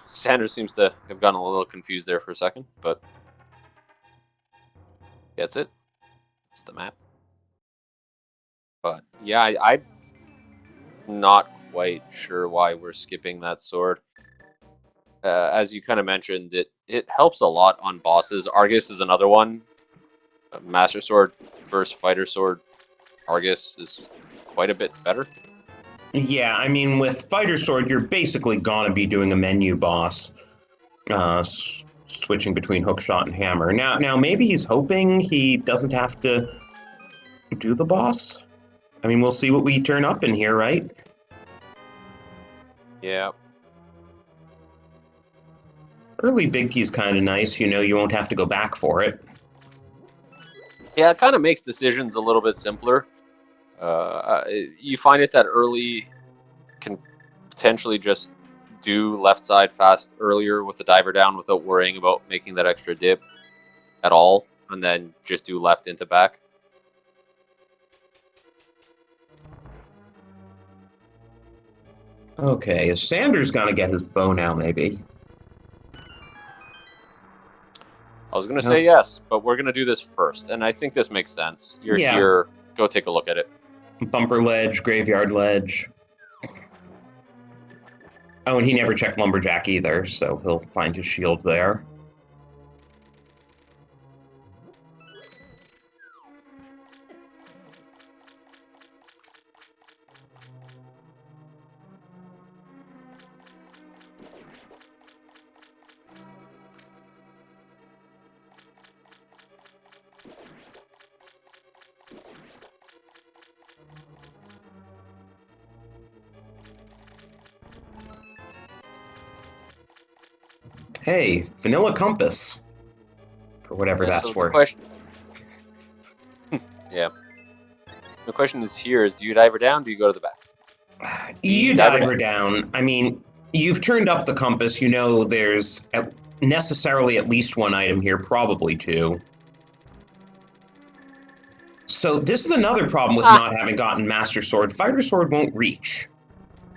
Sanders seems to have gotten a little confused there for a second, but gets it. It's the map. But yeah, I'm not quite sure why we're skipping that sword. As you kind of mentioned, it helps a lot on bosses. Argus is another one. Master Sword versus Fighter Sword. Argus is quite a bit better. Yeah, I mean, with Fighter Sword, you're basically gonna be doing a menu boss. switching between hookshot and hammer. Now maybe he's hoping he doesn't have to do the boss. I mean, we'll see what we turn up in here, right? Yeah. Early big key's kind of nice. You know, you won't have to go back for it. Yeah, it kind of makes decisions a little bit simpler. You find it that early can potentially just do left side fast earlier with the diver down without worrying about making that extra dip at all, and then just do left into back. Okay, is Sanders gonna get his bow now, maybe? I was going to No. say yes, but we're going to do this first, and I think this makes sense. You're Yeah. here. Go take a look at it. Bumper ledge, graveyard ledge. Oh, and he never checked Lumberjack either, so he'll find his shield there. Hey, vanilla compass. For whatever that's so the worth. question, yeah. The question is here: is do you diver down? Do you go to the back? You diver diver down. I mean, you've turned up the compass. You know there's necessarily at least one item here, probably two. So this is another problem with not having gotten Master Sword. Fighter Sword won't reach.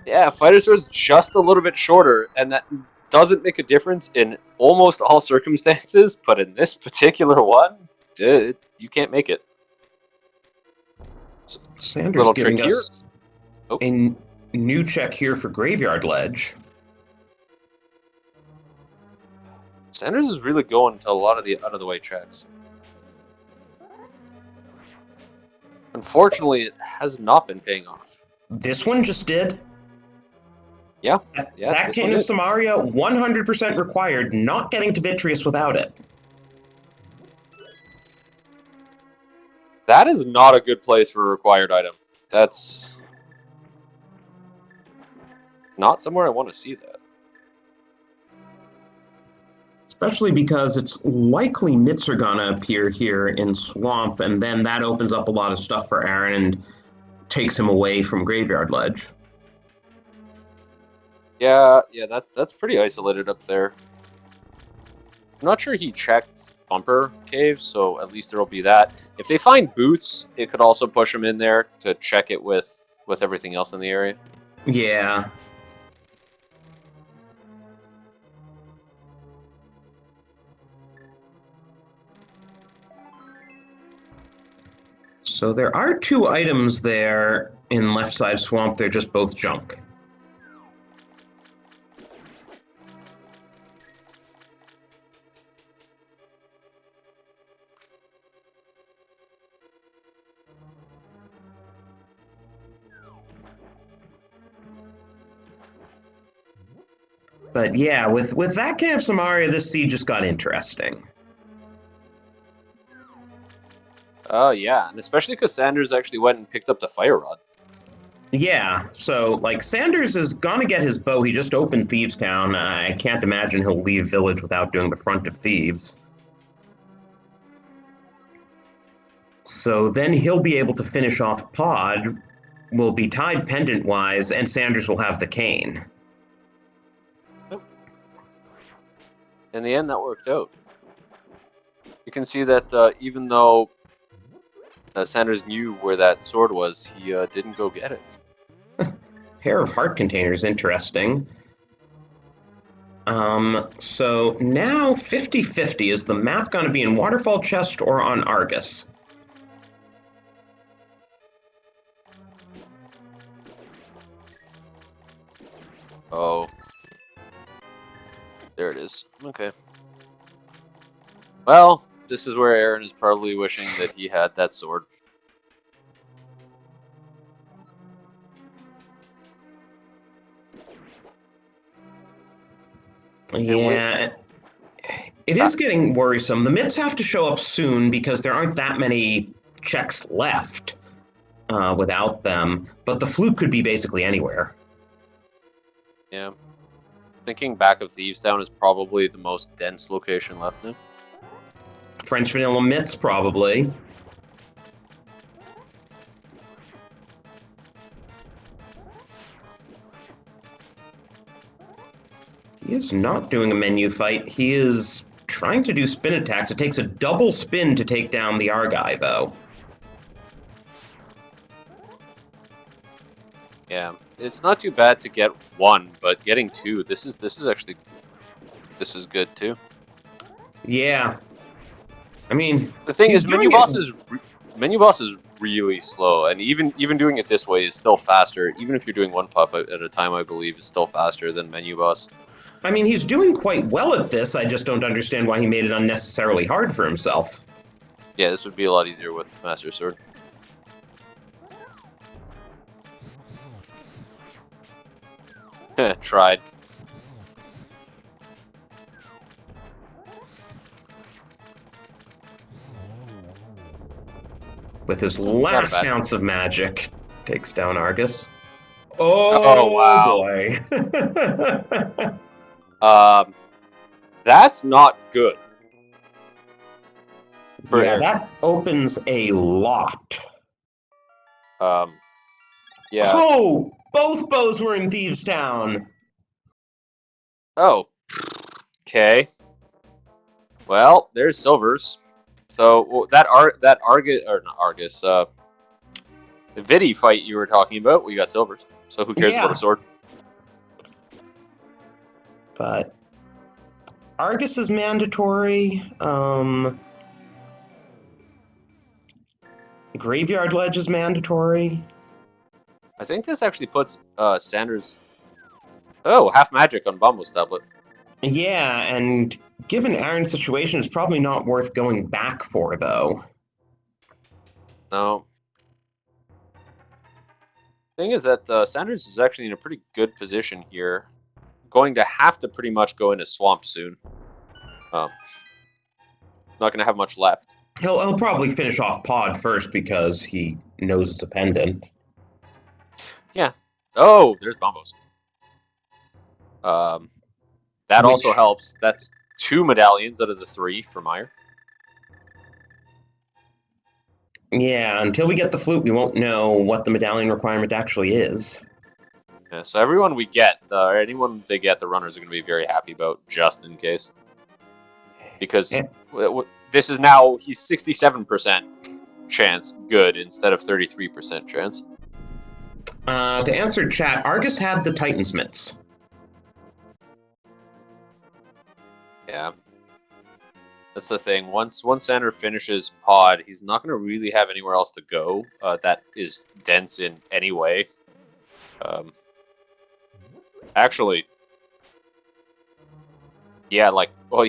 Yeah, Fighter Sword's just a little bit shorter, and that doesn't make a difference in almost all circumstances, but in this particular one, you can't make it. Sanders Little giving trick here. us a new check here for Graveyard Ledge. Sanders is really going to a lot of the out-of-the-way checks. Unfortunately, it has not been paying off. This one just did. Yeah. That Cane of Samaria, 100% required, not getting to Vitreous without it. That is not a good place for a required item. That's not somewhere I want to see that. Especially because it's likely Mitts are gonna appear here in Swamp, and then that opens up a lot of stuff for Aaron and takes him away from Graveyard Ledge. Yeah, that's pretty isolated up there. I'm not sure he checked Bumper Cave, so at least there will be that. If they find Boots, it could also push him in there to check it with everything else in the area. Yeah. So there are two items there in left side Swamp. They're just both junk. But yeah, with that Cane of Samaria, this seed just got interesting. Oh, yeah, and especially because Sanders actually went and picked up the Fire Rod. Yeah, so, like, Sanders is gonna get his bow. He just opened Thieves Town. I can't imagine he'll leave Village without doing the Front of Thieves. So then he'll be able to finish off Pod, will be tied pendant-wise, and Sanders will have the cane. In the end, that worked out. You can see that even though Sanders knew where that sword was, he didn't go get it. Pair of heart containers, interesting. So now 50-50. Is the map going to be in Waterfall Chest or on Argus? Oh. There it is. Okay. Well, this is where Aaron is probably wishing that he had that sword. Yeah. It is getting worrisome. The mitts have to show up soon because there aren't that many checks left without them. But the flute could be basically anywhere. Yeah. Thinking back of Thieves Town is probably the most dense location left now. French vanilla mitts, probably. He is not doing a menu fight. He is trying to do spin attacks. It takes a double spin to take down the Argai, though. Yeah, it's not too bad to get one, but getting two, this is good too. Yeah. I mean, the thing he's is, menu boss is really slow, and even doing it this way is still faster. Even if you're doing one puff at a time, I believe is still faster than menu boss. I mean, he's doing quite well at this. I just don't understand why he made it unnecessarily hard for himself. Yeah, this would be a lot easier with Master Sword. Tried. With his last ounce of magic, takes down Argus. Oh wow. Boy. That's not good. Yeah, that opens a lot. Yeah. Oh, both bows were in Thieves Town. Oh. Okay. Well, there's silvers. So that Argus or not Argus, the Vidi fight you were talking about, we got silvers. So who cares about a sword? But Argus is mandatory. Graveyard Ledge is mandatory. I think this actually puts Sanders. Oh, half magic on Bombo's tablet. Yeah, and given Aaron's situation, it's probably not worth going back for, though. No. Thing is that Sanders is actually in a pretty good position here. Going to have to pretty much go into Swamp soon. Not going to have much left. He'll probably finish off Pod first because he knows it's a pendant. Yeah. Oh, there's Bombos. That also helps. That's 2 medallions out of the 3 for Meyer. Yeah, until we get the flute, we won't know what the medallion requirement actually is. Yeah, so everyone we get, anyone they get, the runners are going to be very happy about, just in case. Because this is now, he's 67% chance good instead of 33% chance. To answer chat, Argus had the Titan's mitts. Yeah. That's the thing. Once Sander finishes Pod, he's not going to really have anywhere else to go that is dense in any way. Actually, yeah,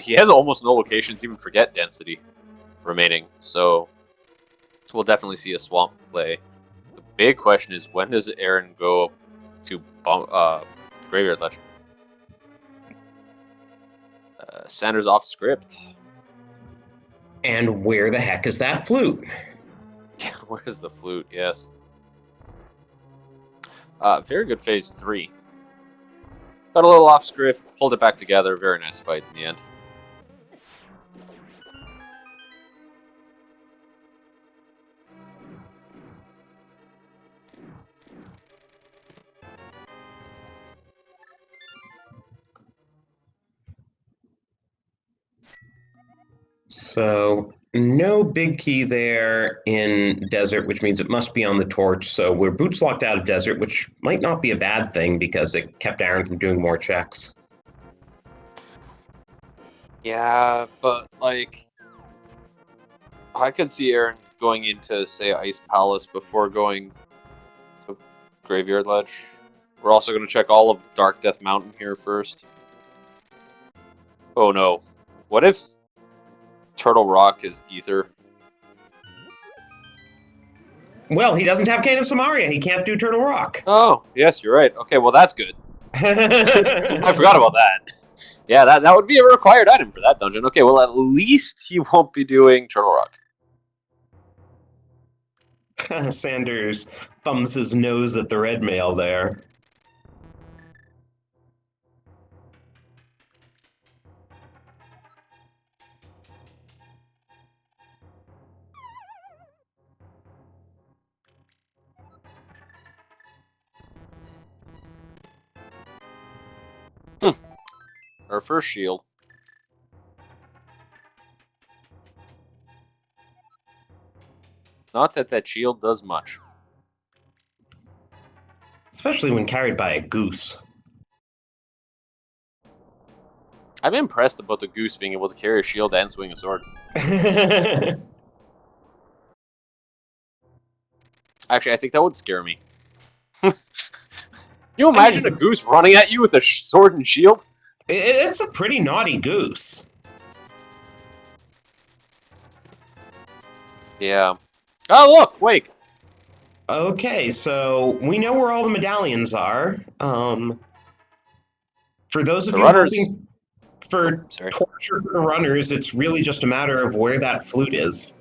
he has almost no locations, even forget density remaining. So we'll definitely see a swamp play. The big question is, when does Aaron go to Graveyard Ledge? Sanders off script. And where the heck is that flute? Yeah, where's the flute? Yes. Very good phase 3. Got a little off script, pulled it back together. Very nice fight in the end. So no big key there in Desert, which means it must be on the torch. So we're boots locked out of Desert, which might not be a bad thing because it kept Aaron from doing more checks. Yeah, but I could see Aaron going into, say, Ice Palace before going to Graveyard Ledge. We're also going to check all of Dark Death Mountain here first. Oh no. What if Turtle Rock is Ether? Well, he doesn't have Cane of Samaria. He can't do Turtle Rock. Oh, yes, you're right. Okay, well, that's good. I forgot about that. Yeah, that would be a required item for that dungeon. Okay, well, at least he won't be doing Turtle Rock. Sanders thumbs his nose at the red mail there. Our first shield. Not that shield does much. Especially when carried by a goose. I'm impressed about the goose being able to carry a shield and swing a sword. Actually, I think that would scare me. Can you imagine a goose running at you with a sword and shield? It's a pretty naughty goose. Yeah. Oh, look, wake. Okay, so we know where all the medallions are. For those of The you runners. hoping for torture for the runners, it's really just a matter of where that flute is.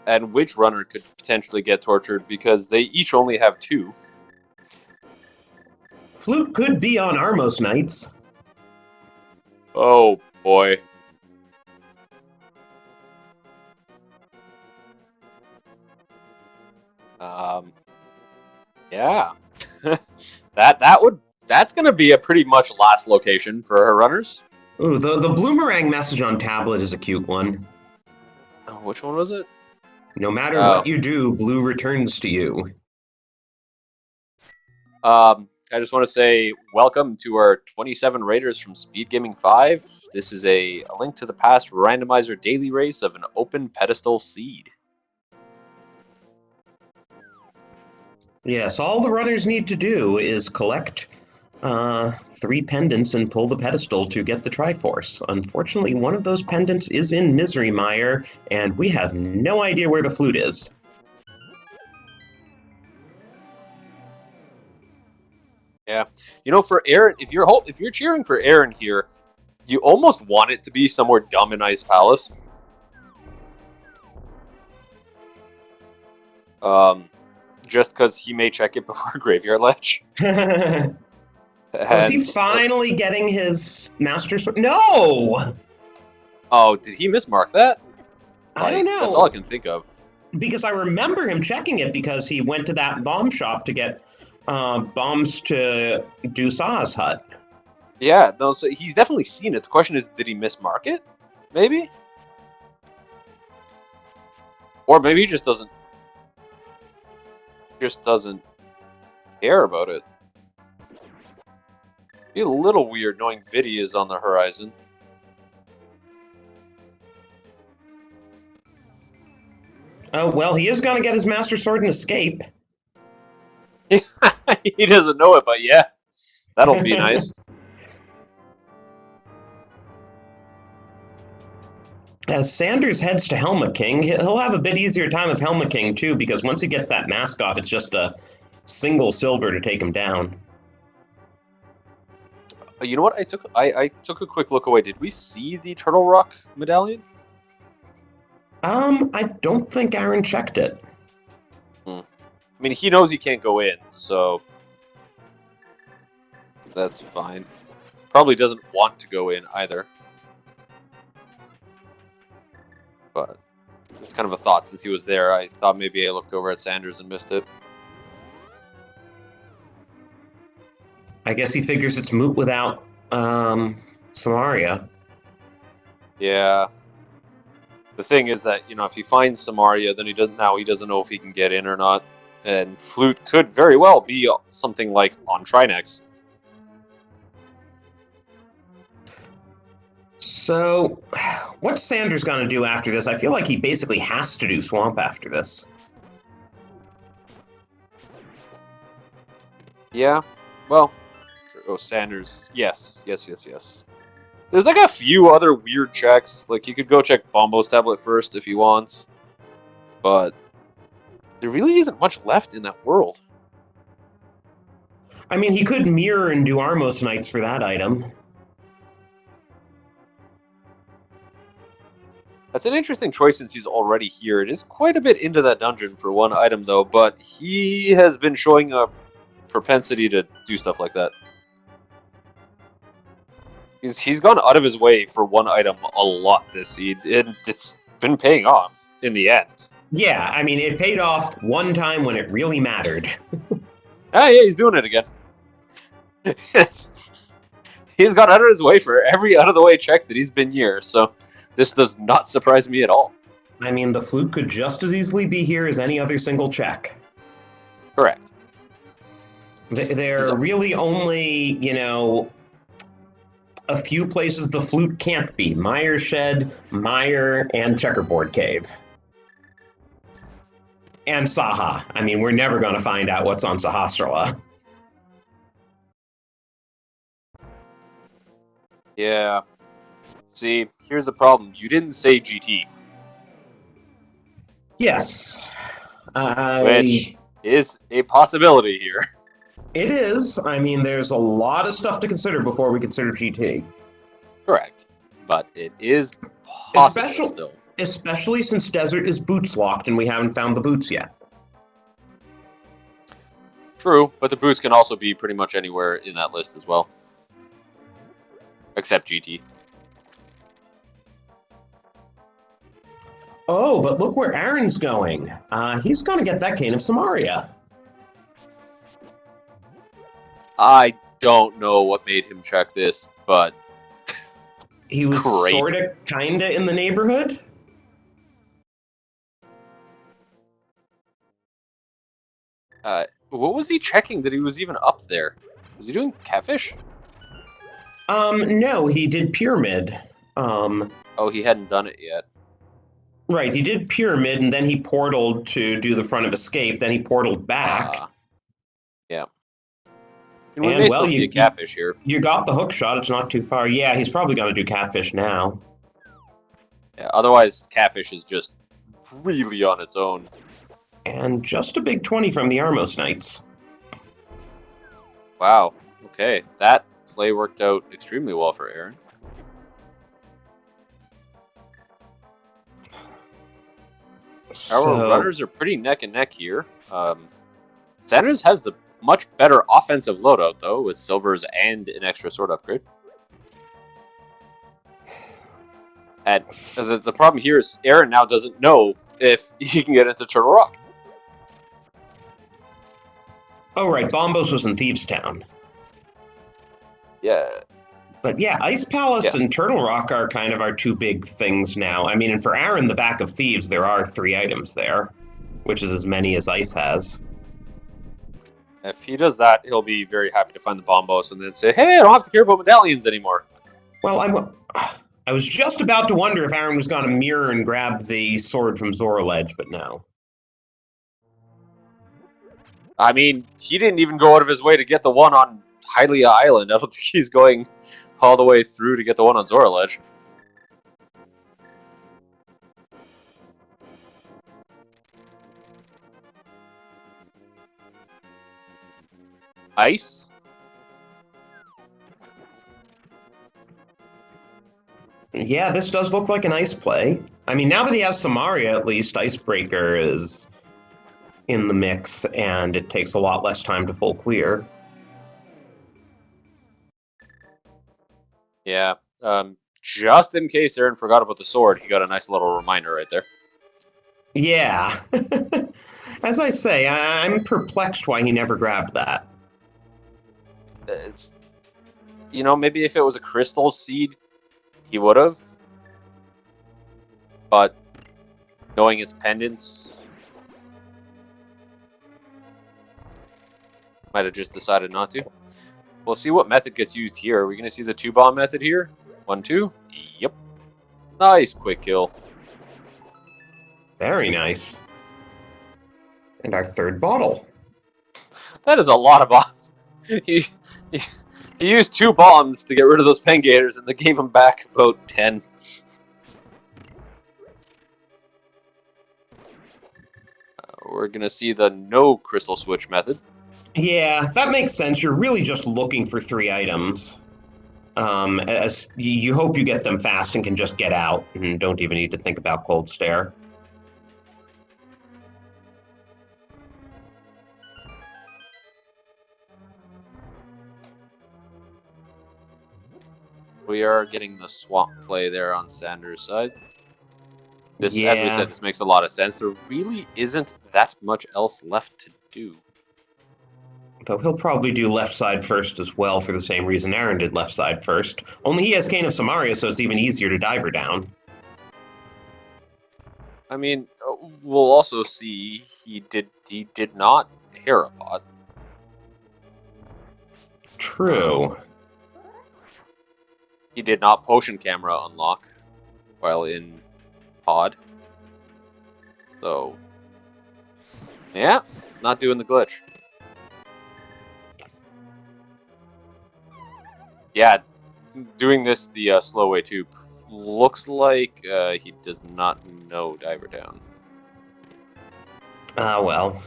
And which runner could potentially get tortured because they each only have 2. Flute could be on Armos nights. Oh, boy. Yeah. That's gonna be a pretty much last location for her runners. Ooh, the bloomerang message on tablet is a cute one. Oh, which one was it? No matter what you do, blue returns to you. I just want to say welcome to our 27 Raiders from Speed Gaming 5. This is a Link to the Past randomizer daily race of an open pedestal seed. Yes, all the runners need to do is collect 3 pendants and pull the pedestal to get the Triforce. Unfortunately, one of those pendants is in Misery Mire, and we have no idea where the flute is. Yeah, you know, for Aaron, if you're cheering for Aaron here, you almost want it to be somewhere dumb in Ice Palace. Just because he may check it before Graveyard Ledge. Is he finally getting his Master Sword? No! Oh, did he mismark that? I don't know. That's all I can think of. Because I remember him checking it because he went to that bomb shop to get bombs to Dusa's hut. Yeah, no, so he's definitely seen it. The question is, did he mismark it? Maybe? Or maybe he just doesn't care about it. Be a little weird knowing Vidi is on the horizon. Oh, well, he is going to get his Master Sword and escape. He doesn't know it, but yeah, that'll be nice. As Sanders heads to Helma King, he'll have a bit easier time with Helma King, too, because once he gets that mask off, it's just a single silver to take him down. You know what? I took a quick look away. Did we see the Turtle Rock medallion? I don't think Aaron checked it. I mean, he knows he can't go in, so that's fine. Probably doesn't want to go in either. But it's kind of a thought since he was there. I thought maybe I looked over at Sanders and missed it. I guess he figures it's moot without Samaria. Yeah. The thing is that, you know, if he finds Samaria, then he doesn't know if he can get in or not. And Flute could very well be something like on Trinex. So, what's Sanders going to do after this? I feel like he basically has to do Swamp after this. Yeah. Well, Sanders. Yes. There's like a few other weird checks. Like, you could go check Bombo's tablet first if he wants. But there really isn't much left in that world. I mean, he could mirror and do Armos Knights for that item. That's an interesting choice since he's already here. It is quite a bit into that dungeon for one item, though, but he has been showing a propensity to do stuff like that. He's gone out of his way for one item a lot this seed, and it's been paying off in the end. Yeah, I mean, it paid off one time when it really mattered. Ah, yeah, he's doing it again. Yes. He's gone out of his way for every out-of-the-way check that he's been here, so this does not surprise me at all. I mean, the flute could just as easily be here as any other single check. Correct. There are really only, a few places the flute can't be. Mire Shed, Mire, and Checkerboard Cave. And Saha. I mean, we're never going to find out what's on Sahasrara. Yeah. See, here's the problem. You didn't say GT. Yes. Which is a possibility here. It is. I mean, there's a lot of stuff to consider before we consider GT. Correct. But it is possible still. Especially since Desert is boots locked and we haven't found the boots yet. True, but the boots can also be pretty much anywhere in that list as well. Except GT. Oh, but look where Aaron's going. He's going to get that Cane of Samaria. I don't know what made him check this, but he was sort of, kind of in the neighborhood. What was he checking that he was even up there? Was he doing Catfish? No, he did Pyramid. Oh, he hadn't done it yet. Right, he did Pyramid, and then he portaled to do the Front of Escape, then he portaled back. Yeah. And we may still see a Catfish here. You got the hook shot, it's not too far. Yeah, he's probably going to do Catfish now. Yeah, otherwise, Catfish is just really on its own. And just a big 20 from the Armos Knights. Wow, okay. That play worked out extremely well for Aaron. Our runners are pretty neck and neck here. Sanders has the much better offensive loadout, though, with silvers and an extra sword upgrade. And the problem here is Aaron now doesn't know if he can get into Turtle Rock. Oh, right. Bombos was in Thieves Town. Yeah. But yeah, Ice Palace and Turtle Rock are kind of our two big things now. I mean, and for Aaron, the Back of Thieves, there are 3 items there, which is as many as Ice has. If he does that, he'll be very happy to find the Bombos and then say, hey, I don't have to care about medallions anymore. Well, I was just about to wonder if Aaron was going to mirror and grab the sword from Zoraledge, but no. I mean, he didn't even go out of his way to get the one on Hylia Island. I don't think he's going all the way through to get the one on Zoraledge. Ice? Yeah, this does look like an ice play. I mean, now that he has Samaria, at least, Icebreaker is in the mix, and it takes a lot less time to full clear. Yeah. Just in case Aaron forgot about the sword, he got a nice little reminder right there. Yeah. As I say, I'm perplexed why he never grabbed that. It's, maybe if it was a crystal seed, he would have. But knowing its pendants, might have just decided not to. We'll see what method gets used here. Are we going to see the 2-bomb method here? 1, 2? Yep. Nice quick kill. Very nice. And our 3rd bottle. That is a lot of bombs. He used 2 bombs to get rid of those Pengators, and they gave him back about 10. We're going to see the no crystal switch method. Yeah, that makes sense. You're really just looking for 3 items. As you hope you get them fast and can just get out and don't even need to think about cold stare. We are getting the swamp play there on Sanders' side. This, as we Yeah, said, this makes a lot of sense. There really isn't that much else left to do. though he'll probably do left side first as well for the same reason Aaron did left side first. Only he has Cane of Samaria, so it's even easier to dive her down. I mean, we'll also see he did not Herapod. True. He did not potion camera unlock while in pod. So, yeah, not doing the glitch. Yeah, doing this the slow way too. Looks like he does not know Diver Down. Well.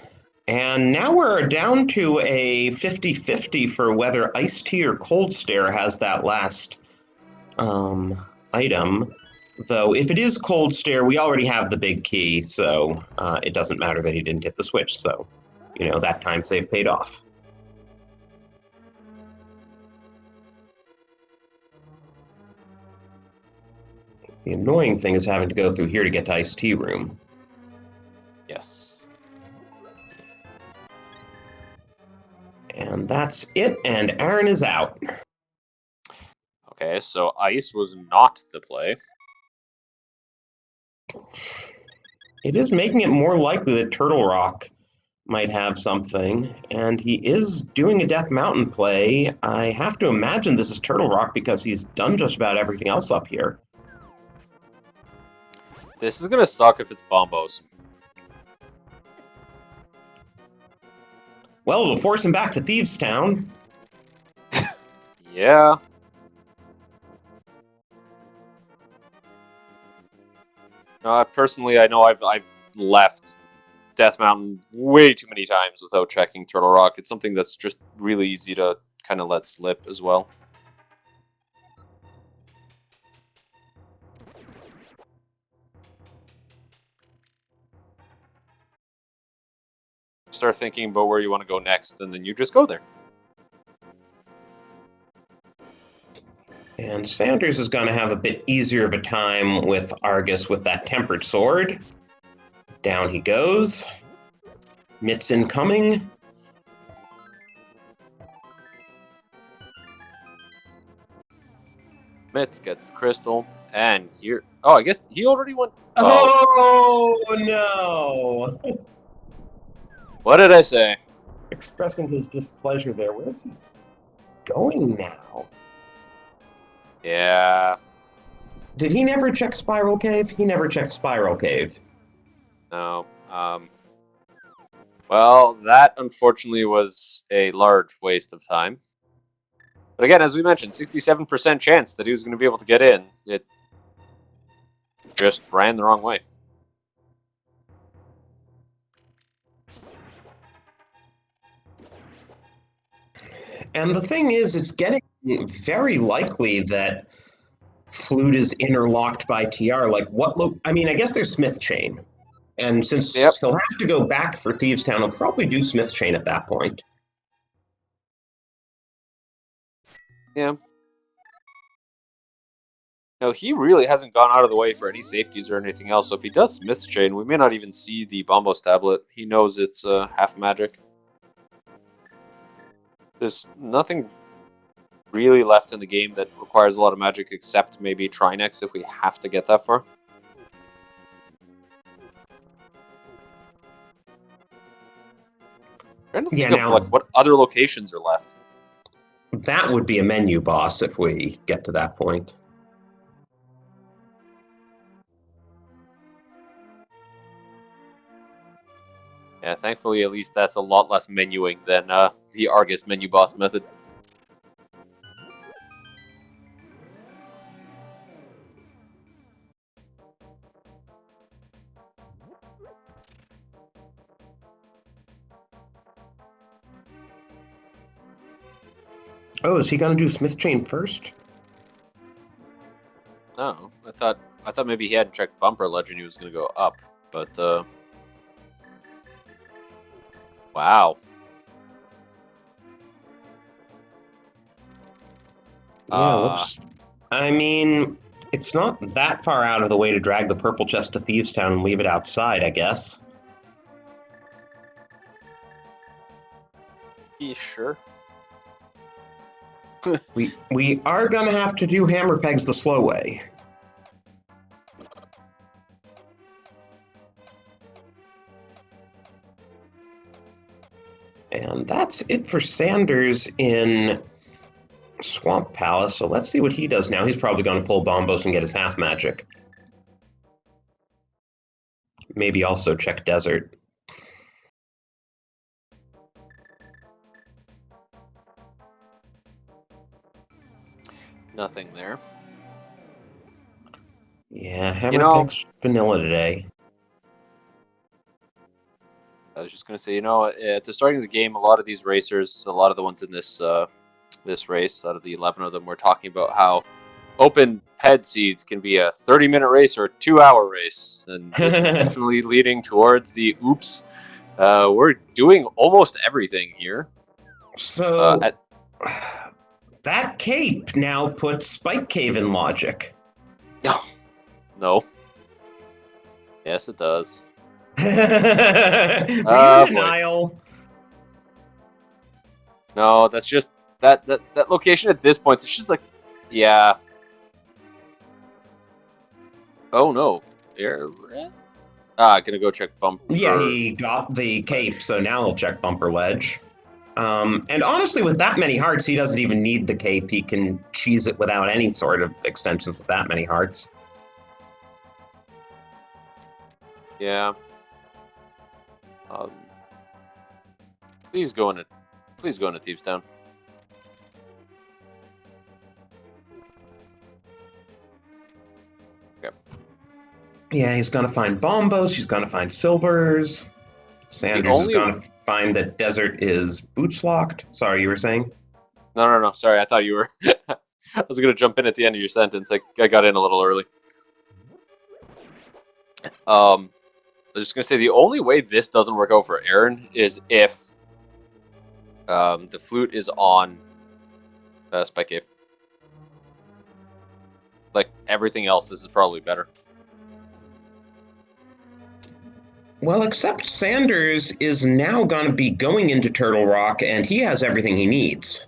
And now we're down to a 50-50 for whether Iced Tea or Cold Stare has that last item. Though, if it is Cold Stare, we already have the big key, so it doesn't matter that he didn't hit the switch. So, that time save paid off. The annoying thing is having to go through here to get to Iced Tea Room. Yes. And that's it, and Aaron is out. Okay, so Ice was not the play. It is making it more likely that Turtle Rock might have something, and he is doing a Death Mountain play. I have to imagine this is Turtle Rock because he's done just about everything else up here. This is gonna suck if it's Bombos. Well, it'll force him back to Thieves Town. Yeah. Personally, I know I've left Death Mountain way too many times without checking Turtle Rock. It's something that's just really easy to kind of let slip as well. Start thinking about where you want to go next, and then you just go there. And Sanders is going to have a bit easier of a time with Argus with that Tempered Sword. Down he goes. Mitts incoming. Mitz gets the crystal, and here. Oh, I guess he already went. Oh no! What did I say? Expressing his displeasure there. Where's he going now? Yeah. Did he never check Spiral Cave? He never checked Spiral Cave. No. Well, that unfortunately was a large waste of time. But again, as we mentioned, 67% chance that he was going to be able to get in. It just ran the wrong way. And the thing is, it's getting very likely that Flute is interlocked by TR. Like, I mean, I guess there's Smith Chain. And Yep. since he'll have to go back for Thieves Town, he'll probably do Smith Chain at that point. Yeah. No, he really hasn't gone out of the way for any safeties or anything else. So if he does Smith's Chain, we may not even see the Bombos tablet. He knows it's half magic. There's nothing really left in the game that requires a lot of magic except maybe Trinex if we have to get that far. Trying to think of now what other locations are left. that would be a menu boss if we get to that point. Yeah, thankfully at least that's a lot less menuing than the Argus menu boss method. Oh, is he going to do Smith Chain first? No, I thought maybe he hadn't checked bumper ledge and he was going to go up, but wow. Yeah, looks. I mean, it's not that far out of the way to drag the purple chest to Thieves Town and leave it outside, I guess. Yeah, sure. We are gonna have to do hammer pegs the slow way. And that's it for Sanders in Swamp Palace. So let's see what he does now. He's probably going to pull Bombos and get his half magic. Maybe also check Desert. Nothing there. Yeah, hammer pegs vanilla today. I was just going to say, at the starting of the game, a lot of these racers, a lot of the ones in this this race, out of the 11 of them, were talking about how open ped seeds can be a 30-minute race or a 2-hour race. And this is definitely leading towards the oops. We're doing almost everything here. So, that cape now puts Spike Cave in logic. No. Yes, it does. Denial. No, that's just that location at this point. It's just like, yeah. Oh no. Gonna go check bumper. Yeah, he got the cape, so now he'll check bumper ledge. And honestly, with that many hearts, he doesn't even need the cape. He can cheese it without any sort of extensions with that many hearts. Yeah. Please go into Thieves Town. Okay. Yeah, he's gonna find bombos. He's gonna find silvers. Sanders is gonna find that Desert is boots locked. Sorry, you were saying? No. Sorry, I thought you were. I was gonna jump in at the end of your sentence. I got in a little early. I was just gonna say the only way this doesn't work out for Aaron is if the flute is on Spike Cave. Like everything else, this is probably better. Well, except Sanders is now going to be going into Turtle Rock, and he has everything he needs.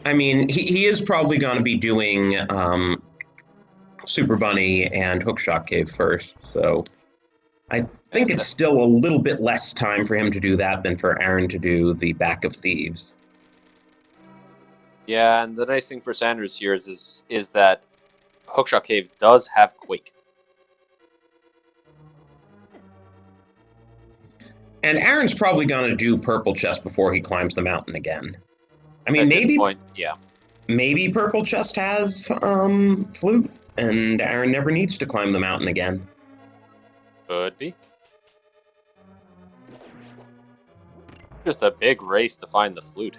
I mean, he is probably going to be doing Super Bunny and Hookshot Cave first, so I think it's still a little bit less time for him to do that than for Aaron to do the Back of Thieves. Yeah, and the nice thing for Sanders here is that Hookshot Cave does have Quake. And Aaron's probably going to do Purple Chest before he climbs the mountain again. I mean, At maybe this point, yeah. Maybe Purple Chest has flute, and Aaron never needs to climb the mountain again. Could be. Just a big race to find the flute.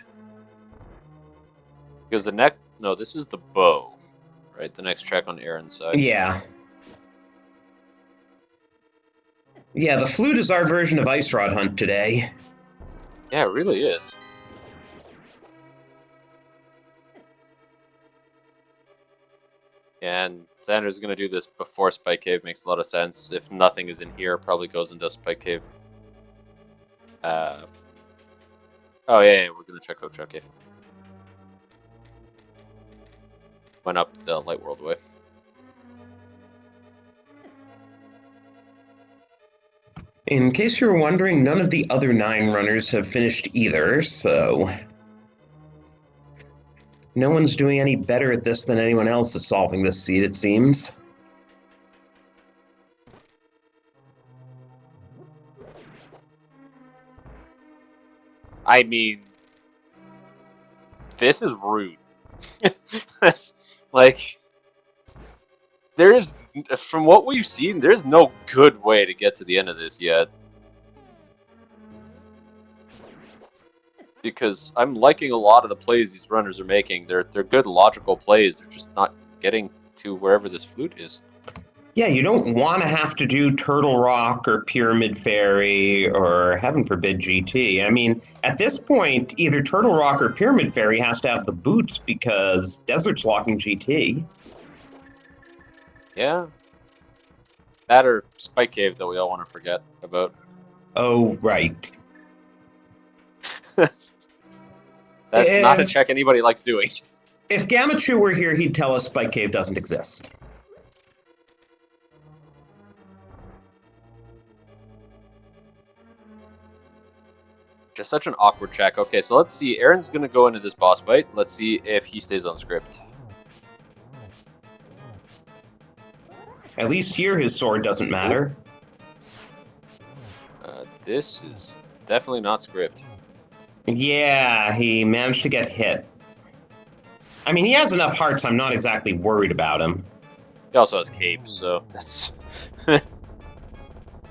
Because this is the bow, right? The next check on Aaron's side. Yeah. Yeah, the flute is our version of Ice Rod Hunt today. Yeah, it really is. And Sanders is going to do this before Spike Cave. Makes a lot of sense. If nothing is in here, probably goes into Spike Cave. Oh, yeah, we're going to check Hookshot Cave. Went up the Light World way. In case you were wondering, none of the other 9 runners have finished either, so no one's doing any better at this than anyone else at solving this seed, it seems. I mean, this is rude. That's like, from what we've seen, there's no good way to get to the end of this yet. because I'm liking a lot of the plays these runners are making. They're good logical plays. They're just not getting to wherever this flute is. Yeah, you don't want to have to do Turtle Rock or Pyramid Fairy or, heaven forbid, GT. I mean, at this point, either Turtle Rock or Pyramid Fairy has to have the boots because Desert's locking GT. Yeah. That or Spike Cave that we all want to forget about. Oh, right. That's not a check anybody likes doing. If Gamachu were here, he'd tell us Spike Cave doesn't exist. Just such an awkward check. Okay, so let's see. Aaron's going to go into this boss fight. Let's see if he stays on script. At least here, his sword doesn't matter. This is definitely not script. Yeah, he managed to get hit. I mean, he has enough hearts, I'm not exactly worried about him. He also has cape, so that's...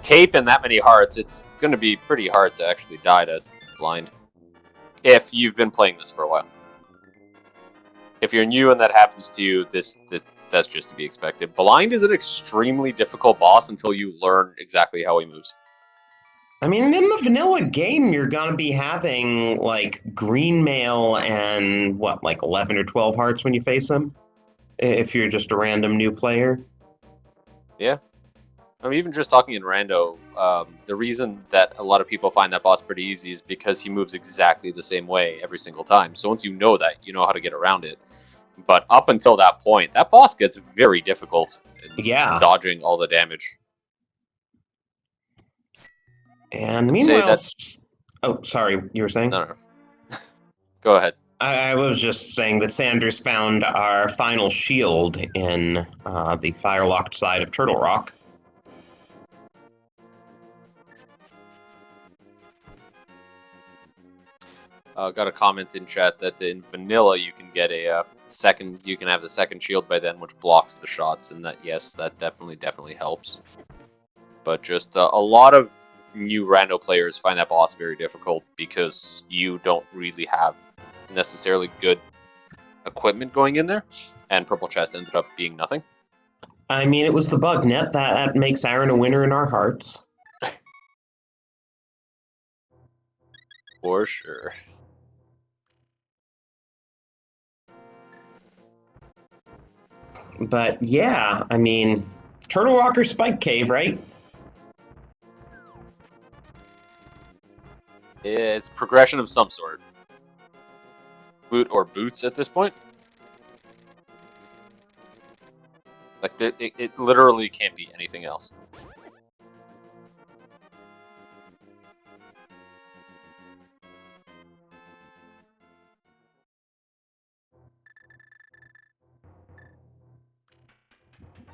Cape and that many hearts, it's going to be pretty hard to actually die to blind. If you've been playing this for a while. If you're new and that happens to you, that's just to be expected. Blind is an extremely difficult boss until you learn exactly how he moves. I mean, in the vanilla game, you're going to be having, like, green mail and, what, like 11 or 12 hearts when you face him? If you're just a random new player? Yeah. I mean, even just talking in rando, the reason that a lot of people find that boss pretty easy is because he moves exactly the same way every single time. So once you know that, you know how to get around it. But up until that point, that boss gets very difficult in dodging all the damage. And meanwhile... Oh, sorry, you were saying? No. Go ahead. I was just saying that Sanders found our final shield in the fire-locked side of Turtle Rock. Got a comment in chat that in vanilla you can get a you can have the second shield by then, which blocks the shots, and that, yes, that definitely helps. But just a lot of new rando players find that boss very difficult because you don't really have necessarily good equipment going in there, and Purple Chest ended up being nothing. I mean, it was the bug net that makes Aaron a winner in our hearts. For sure. But yeah, I mean, Turtle Rock or Spike Cave, right? It's progression of some sort. Flute or boots at this point. Like, it literally can't be anything else.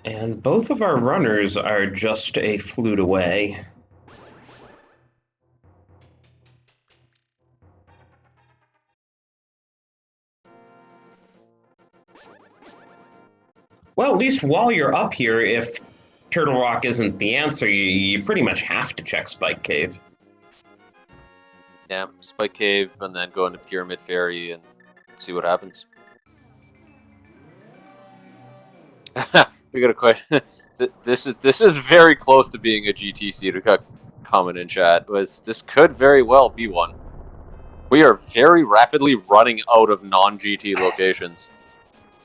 And both of our runners are just a flute away. Well, at least while you're up here, if Turtle Rock isn't the answer, you pretty much have to check Spike Cave. Yeah, Spike Cave, and then go into Pyramid Fairy and see what happens. We got a question. This is very close to being a GTC to comment in chat. This could very well be one. We are very rapidly running out of non-GT locations.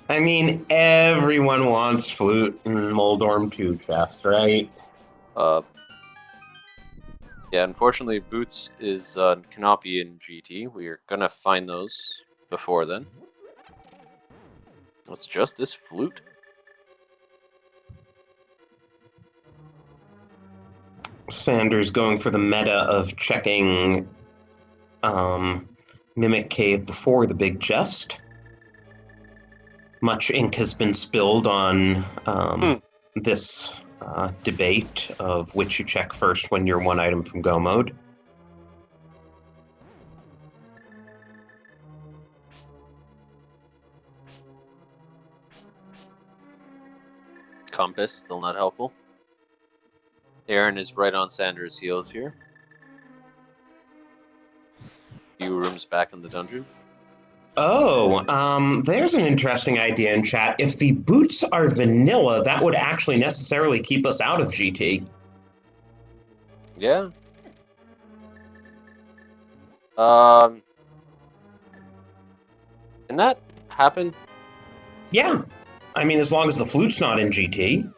I mean, everyone wants Flute and Moldorm 2 chest, right? Yeah, unfortunately, Boots cannot be in GT. We're gonna find those before then. It's just this Flute. Sanders going for the meta of checking Mimic Cave before the big chest. Much ink has been spilled on this debate of which you check first when you're one item from go mode. Compass, still not helpful. Aaron is right on Sanders' heels here. Few rooms back in the dungeon. Oh, there's an interesting idea in chat. If the boots are vanilla, that would actually necessarily keep us out of GT. Yeah. Can that happen? Yeah. I mean, as long as the flute's not in GT.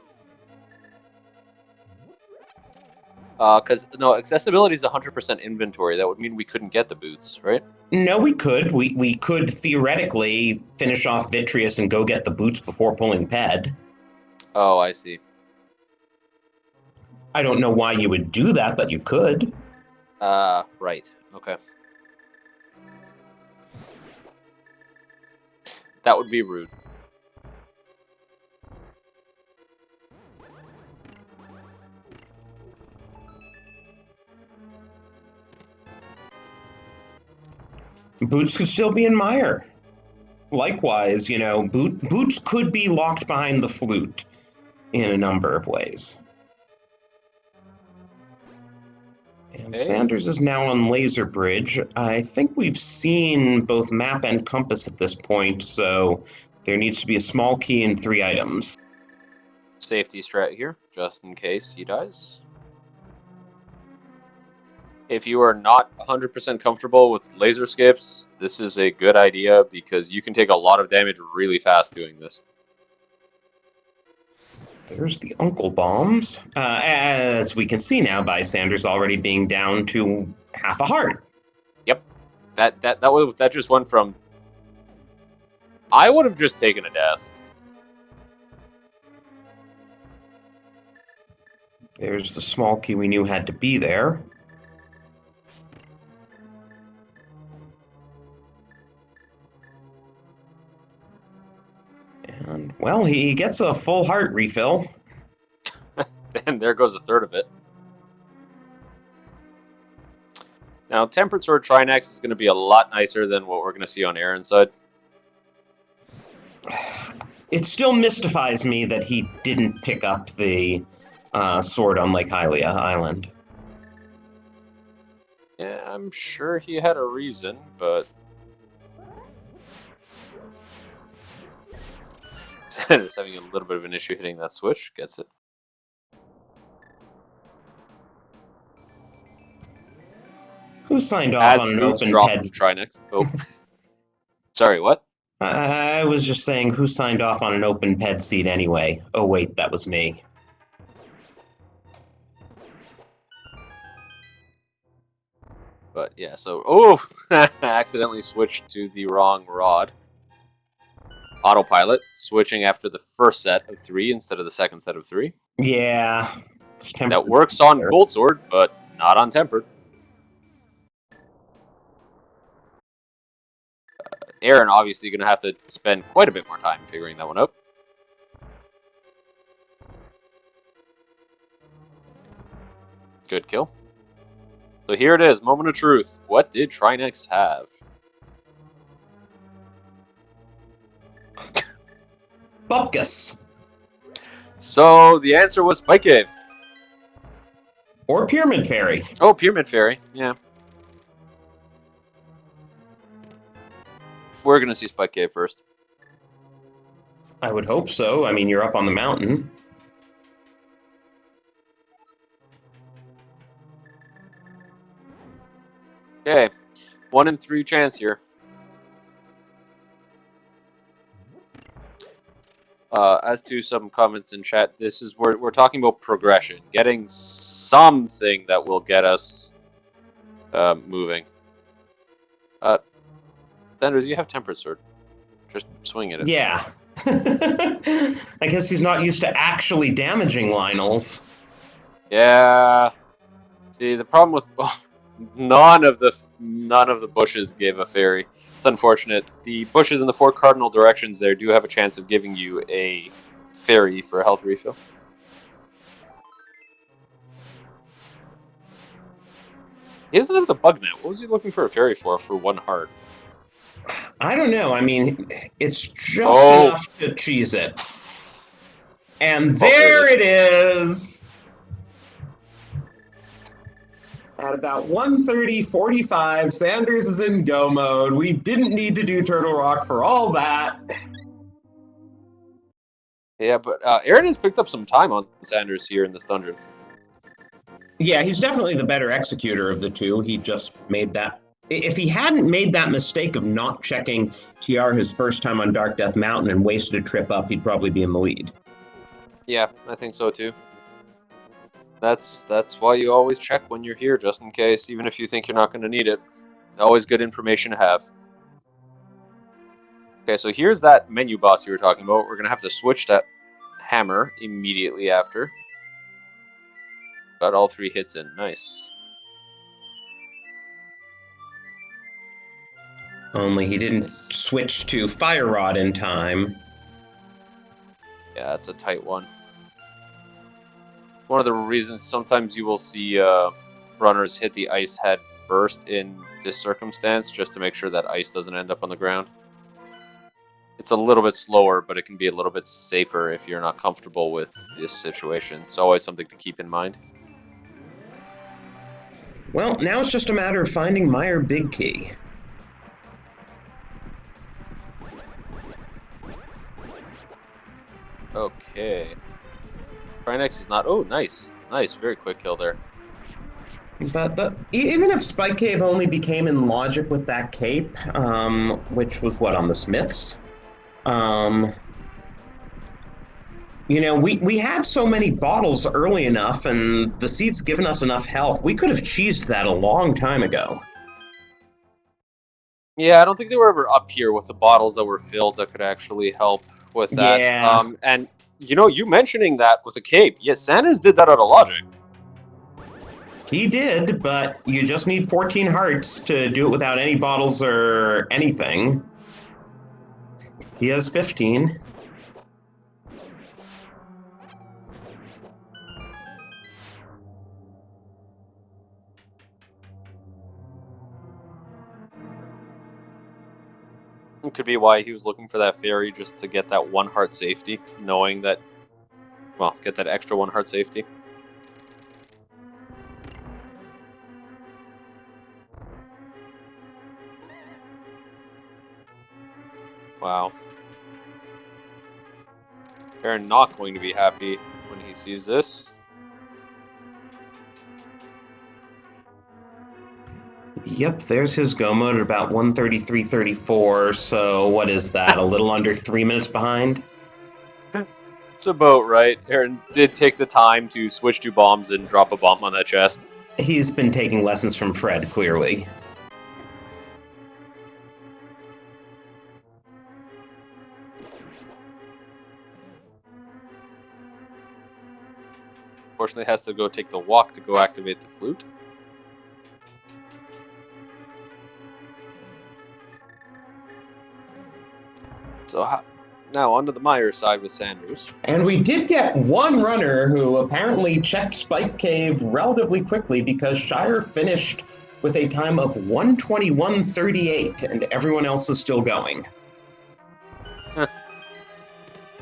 Because no, accessibility is 100% inventory. That would mean we couldn't get the boots, right? No, we could. We could theoretically finish off Vitreous and go get the boots before pulling Ped. Oh, I see. I don't know why you would do that, but you could. Right. Okay. That would be rude. Boots could still be in Mire. Likewise, you know, boots could be locked behind the flute in a number of ways. And Okay. Sanders is now on Laser Bridge. I think we've seen both map and compass at this point, so there needs to be a small key and 3 items. Safety strat here, just in case he dies. If you are not 100% comfortable with laser skips, this is a good idea because you can take a lot of damage really fast doing this. There's the Uncle Bombs. As we can see now by Sanders already being down to half a heart. Yep. That just went from... I would have just taken a death. There's the small key we knew had to be there. And, well, he gets a full heart refill. And there goes a third of it. Now, Tempered Sword Trinex is going to be a lot nicer than what we're going to see on Aaron's side. It still mystifies me that he didn't pick up the sword on Lake Hylia Island. Yeah, I'm sure he had a reason, but... Just having a little bit of an issue hitting that switch. Gets it. Who signed off As on an boots open drop ped? from Trinex. Oh. Sorry, what? I was just saying, who signed off on an open ped seat anyway? Oh wait, that was me. But yeah, so... Oh! I accidentally switched to the wrong rod. Autopilot, switching after the first set of 3 instead of the second set of 3. Yeah. That works on Gold Sword, but not on Tempered. Aaron obviously going to have to spend quite a bit more time figuring that one out. Good kill. So here it is, moment of truth. What did Trinex have? Bupkis. So the answer was Spike Cave. Or Pyramid Fairy. Oh, Pyramid Fairy. Yeah. We're going to see Spike Cave first. I would hope so. I mean, you're up on the mountain. Okay. 1 in 3 chance here. As to some comments in chat, this is where we're talking about progression, getting something that will get us moving. Sanders, you have Tempered Sword. Just swing at it. Yeah. I guess he's not used to actually damaging Lionels. Yeah. See, the problem with none of the bushes gave a fairy. It's unfortunate. The bushes in the 4 cardinal directions there do have a chance of giving you a fairy for a health refill. He doesn't have the bug net. What was he looking for a fairy for 1 heart? I don't know. I mean, it's just enough to cheese it. And there it is! At about 1:30:45, Sanders is in go mode. We didn't need to do Turtle Rock for all that. Yeah, but Aaron has picked up some time on Sanders here in this dungeon. Yeah, he's definitely the better executor of the two. He just made that. If he hadn't made that mistake of not checking TR his first time on Dark Death Mountain and wasted a trip up, he'd probably be in the lead. Yeah, I think so too. That's why you always check when you're here, just in case, even if you think you're not going to need it. Always good information to have. Okay, so here's that menu boss you were talking about. We're going to have to switch to hammer immediately after. Got all 3 hits in. Nice. Only he didn't switch to Fire Rod in time. Yeah, that's a tight one. One of the reasons sometimes you will see runners hit the ice head first in this circumstance, just to make sure that ice doesn't end up on the ground. It's a little bit slower, but it can be a little bit safer if you're not comfortable with this situation. It's always something to keep in mind. Well, now it's just a matter of finding Meyer Big Key. Okay. Trinex is not... Oh, nice. Nice. Very quick kill there. But even if Spike Cave only became in logic with that cape, which was what, on the Smiths? You know, we had so many bottles early enough, and the seed's given us enough health. We could have cheesed that a long time ago. Yeah, I don't think they were ever up here with the bottles that were filled that could actually help with that. Yeah. And, you know, you mentioning that with the cape, yes, Sanders did that out of logic. He did, but you just need 14 hearts to do it without any bottles or anything. He has 15. It could be why he was looking for that fairy, just to get that 1 heart safety, knowing that, well, get that extra 1 heart safety. Wow. Aaron not going to be happy when he sees this. Yep, there's his go mode at about 1:33:34. So what is that? A little under 3 minutes behind? It's about right. Aaron did take the time to switch 2 bombs and drop a bomb on that chest. He's been taking lessons from Fred, clearly. Unfortunately, has to go take the walk to go activate the flute. So now onto the Meyer side with Sanders. And we did get one runner who apparently checked Spike Cave relatively quickly, because Shire finished with a time of 1:21:38, and everyone else is still going.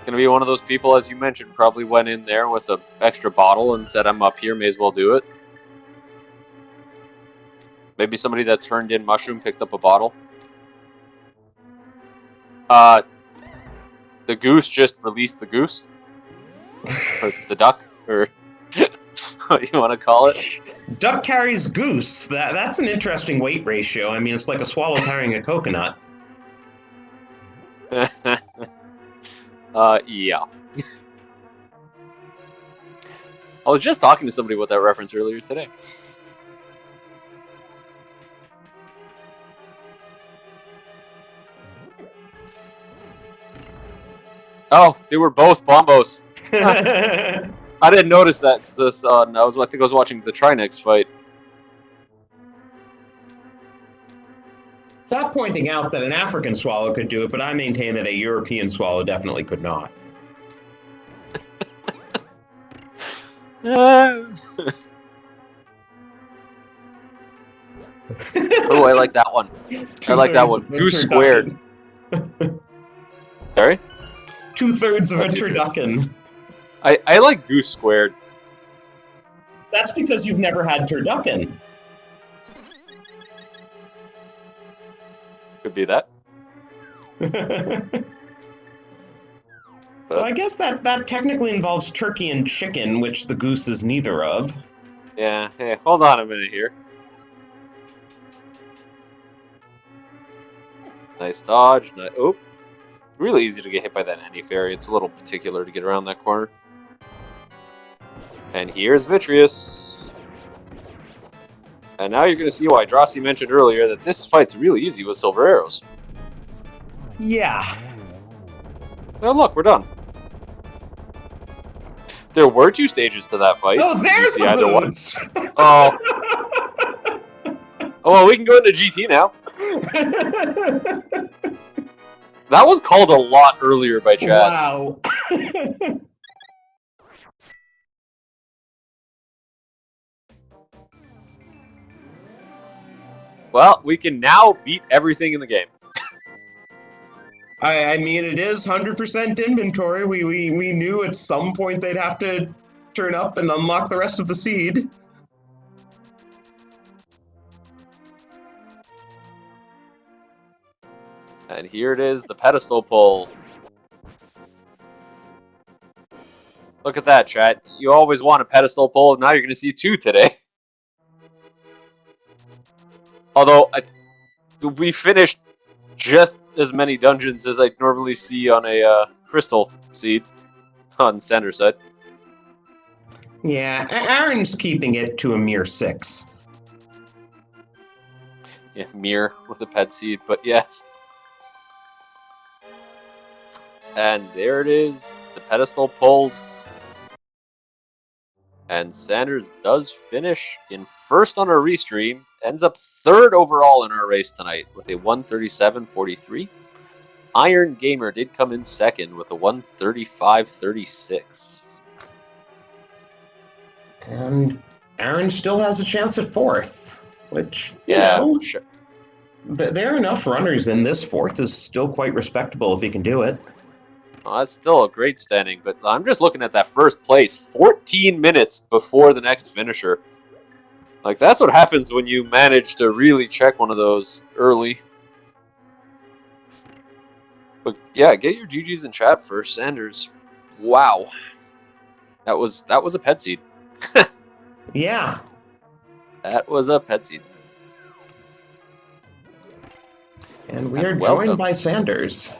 Gonna be one of those people, as you mentioned, probably went in there with an extra bottle and said, I'm up here, may as well do it. Maybe somebody that turned in mushroom picked up a bottle. The goose just released the goose. Or the duck, or what do you want to call it? Duck carries goose. That's an interesting weight ratio. I mean, it's like a swallow carrying a coconut. Yeah. I was just talking to somebody about that reference earlier today. Oh, they were both bombos. I didn't notice that because I think I was watching the Trinex fight. Stop pointing out that an African swallow could do it, but I maintain that a European swallow definitely could not. Oh, I like that one. I like that one. Goose squared. Sorry? 2/3 of a turducken. I like goose squared. That's because you've never had turducken. be that. Well, I guess that technically involves turkey and chicken, which the goose is neither of. Yeah, hey, hold on a minute here. Nice dodge. Oh, really easy to get hit by that Any Fairy. It's a little particular to get around that corner. And here's Vitreous. And now you're going to see why Drosy mentioned earlier that this fight's really easy with Silver Arrows. Yeah. Oh, look, we're done. There were 2 stages to that fight. Oh, there's the either boots! One? Oh. Oh, well, we can go into GT now. That was called a lot earlier by chat. Wow. Well, we can now beat everything in the game. I mean, it is 100% inventory. We knew at some point they'd have to turn up and unlock the rest of the seed. And here it is, the pedestal pull. Look at that, chat. You always want a pedestal pull, now you're going to see 2 today. Although, we finished just as many dungeons as I normally see on a crystal seed on Sander's side. Yeah, Aaron's keeping it to a mere 6. Yeah, mirror with a pet seed, but yes. And there it is, the pedestal pulled. And Sanders does finish in first on our restream, ends up 3rd overall in our race tonight with a 137.43. Iron Gamer did come in 2nd with a 135.36. And Aaron still has a chance at 4th, which, you Yeah, know, sure. there are enough runners in this. 4th is still quite respectable if he can do it. Well, that's still a great standing, but I'm just looking at that first place, 14 minutes before the next finisher. Like, that's what happens when you manage to really check one of those early. But yeah, get your GGs in chat for Sanders. Wow. That was a pet seed. Yeah. That was a pet seed. And we are joined by Sanders.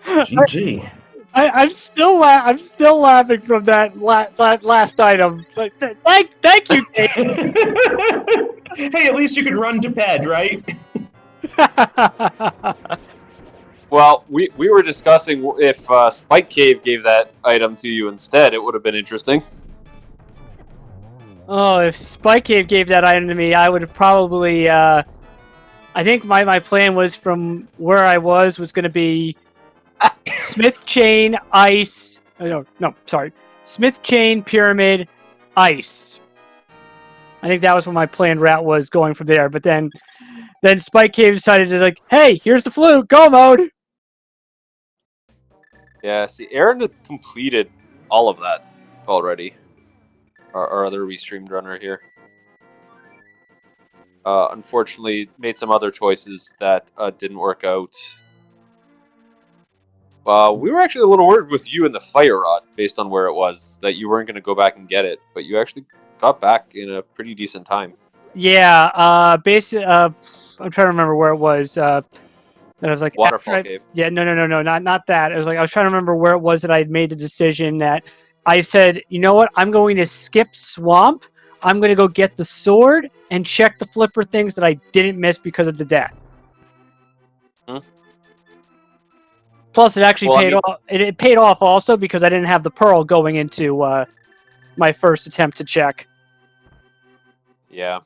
GG. I'm still laughing from that last item. Thank you, Dave. Hey, at least you could run to Ped, right? Well, we were discussing if Spike Cave gave that item to you instead, it would have been interesting. Oh, if Spike Cave gave that item to me, I would have probably. I think my plan was from where I was going to be Smith Chain Ice. No, sorry, Smith Chain Pyramid Ice. I think that was what my planned route was going from there. But then Spike Cave decided to hey, here's the flute, go mode. Yeah, see, Aaron had completed all of that already. Our other restreamed runner here. Unfortunately, made some other choices that didn't work out. We were actually a little worried with you in the fire rod, based on where it was, that you weren't going to go back and get it, but you actually got back in a pretty decent time. Yeah, I'm trying to remember where it was. That I was like Waterfall Cave. Yeah, no, not that. It was I was trying to remember where it was that I had made the decision that I said, you know what, I'm going to skip Swamp. I'm going to go get the sword and check the flipper things that I didn't miss because of the death. Plus, it actually paid off. It paid off also because I didn't have the pearl going into my first attempt to check. Yeah.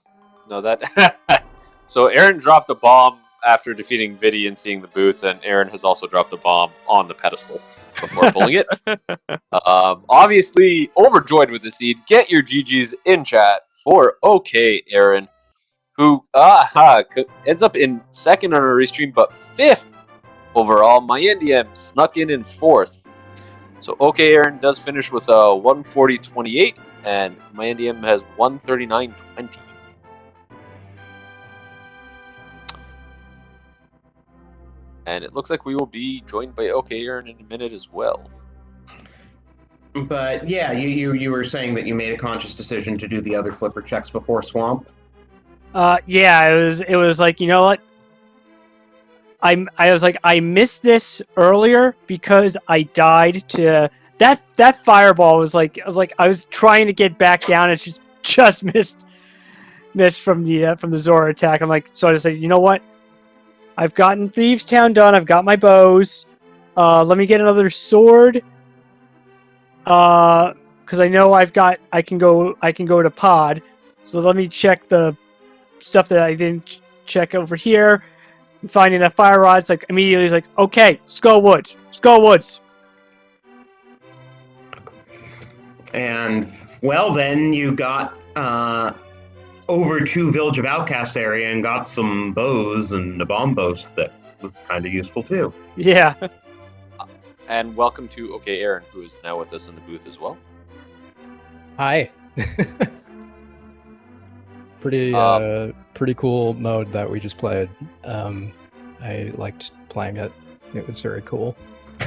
No, that... So Aaron dropped a bomb after defeating Viddy and seeing the boots, and Aaron has also dropped a bomb on the pedestal before pulling it. Obviously, overjoyed with the seed. Get your GGs in chat for OK Aaron, who ends up in 2nd on our restream, but 5th overall. MyNDM snuck in 4th. So OK Aaron does finish with a 140.28, and MyNDM has 139.20. And it looks like we will be joined by OK Aaron in a minute as well. But yeah, you were saying that you made a conscious decision to do the other flipper checks before Swamp. Yeah, it was like, you know what? I was like, I missed this earlier because I died to that fireball. Was like, I was trying to get back down and just missed from the Zora attack. I'm like, so I just said, you know what? I've gotten Thieves Town done. I've got my bows. Let me get another sword. Because I know I can go to pod. So let me check the stuff that I didn't check over here. And finding that fire rod, it's like immediately it's like, okay, Skull Woods. And well, then you got over to Village of Outcast area and got some bows and a bomb boast that was kind of useful too. Yeah. And welcome to OK Aaron, who is now with us in the booth as well. Hi. Pretty cool mode that we just played. I liked playing it. It was very cool.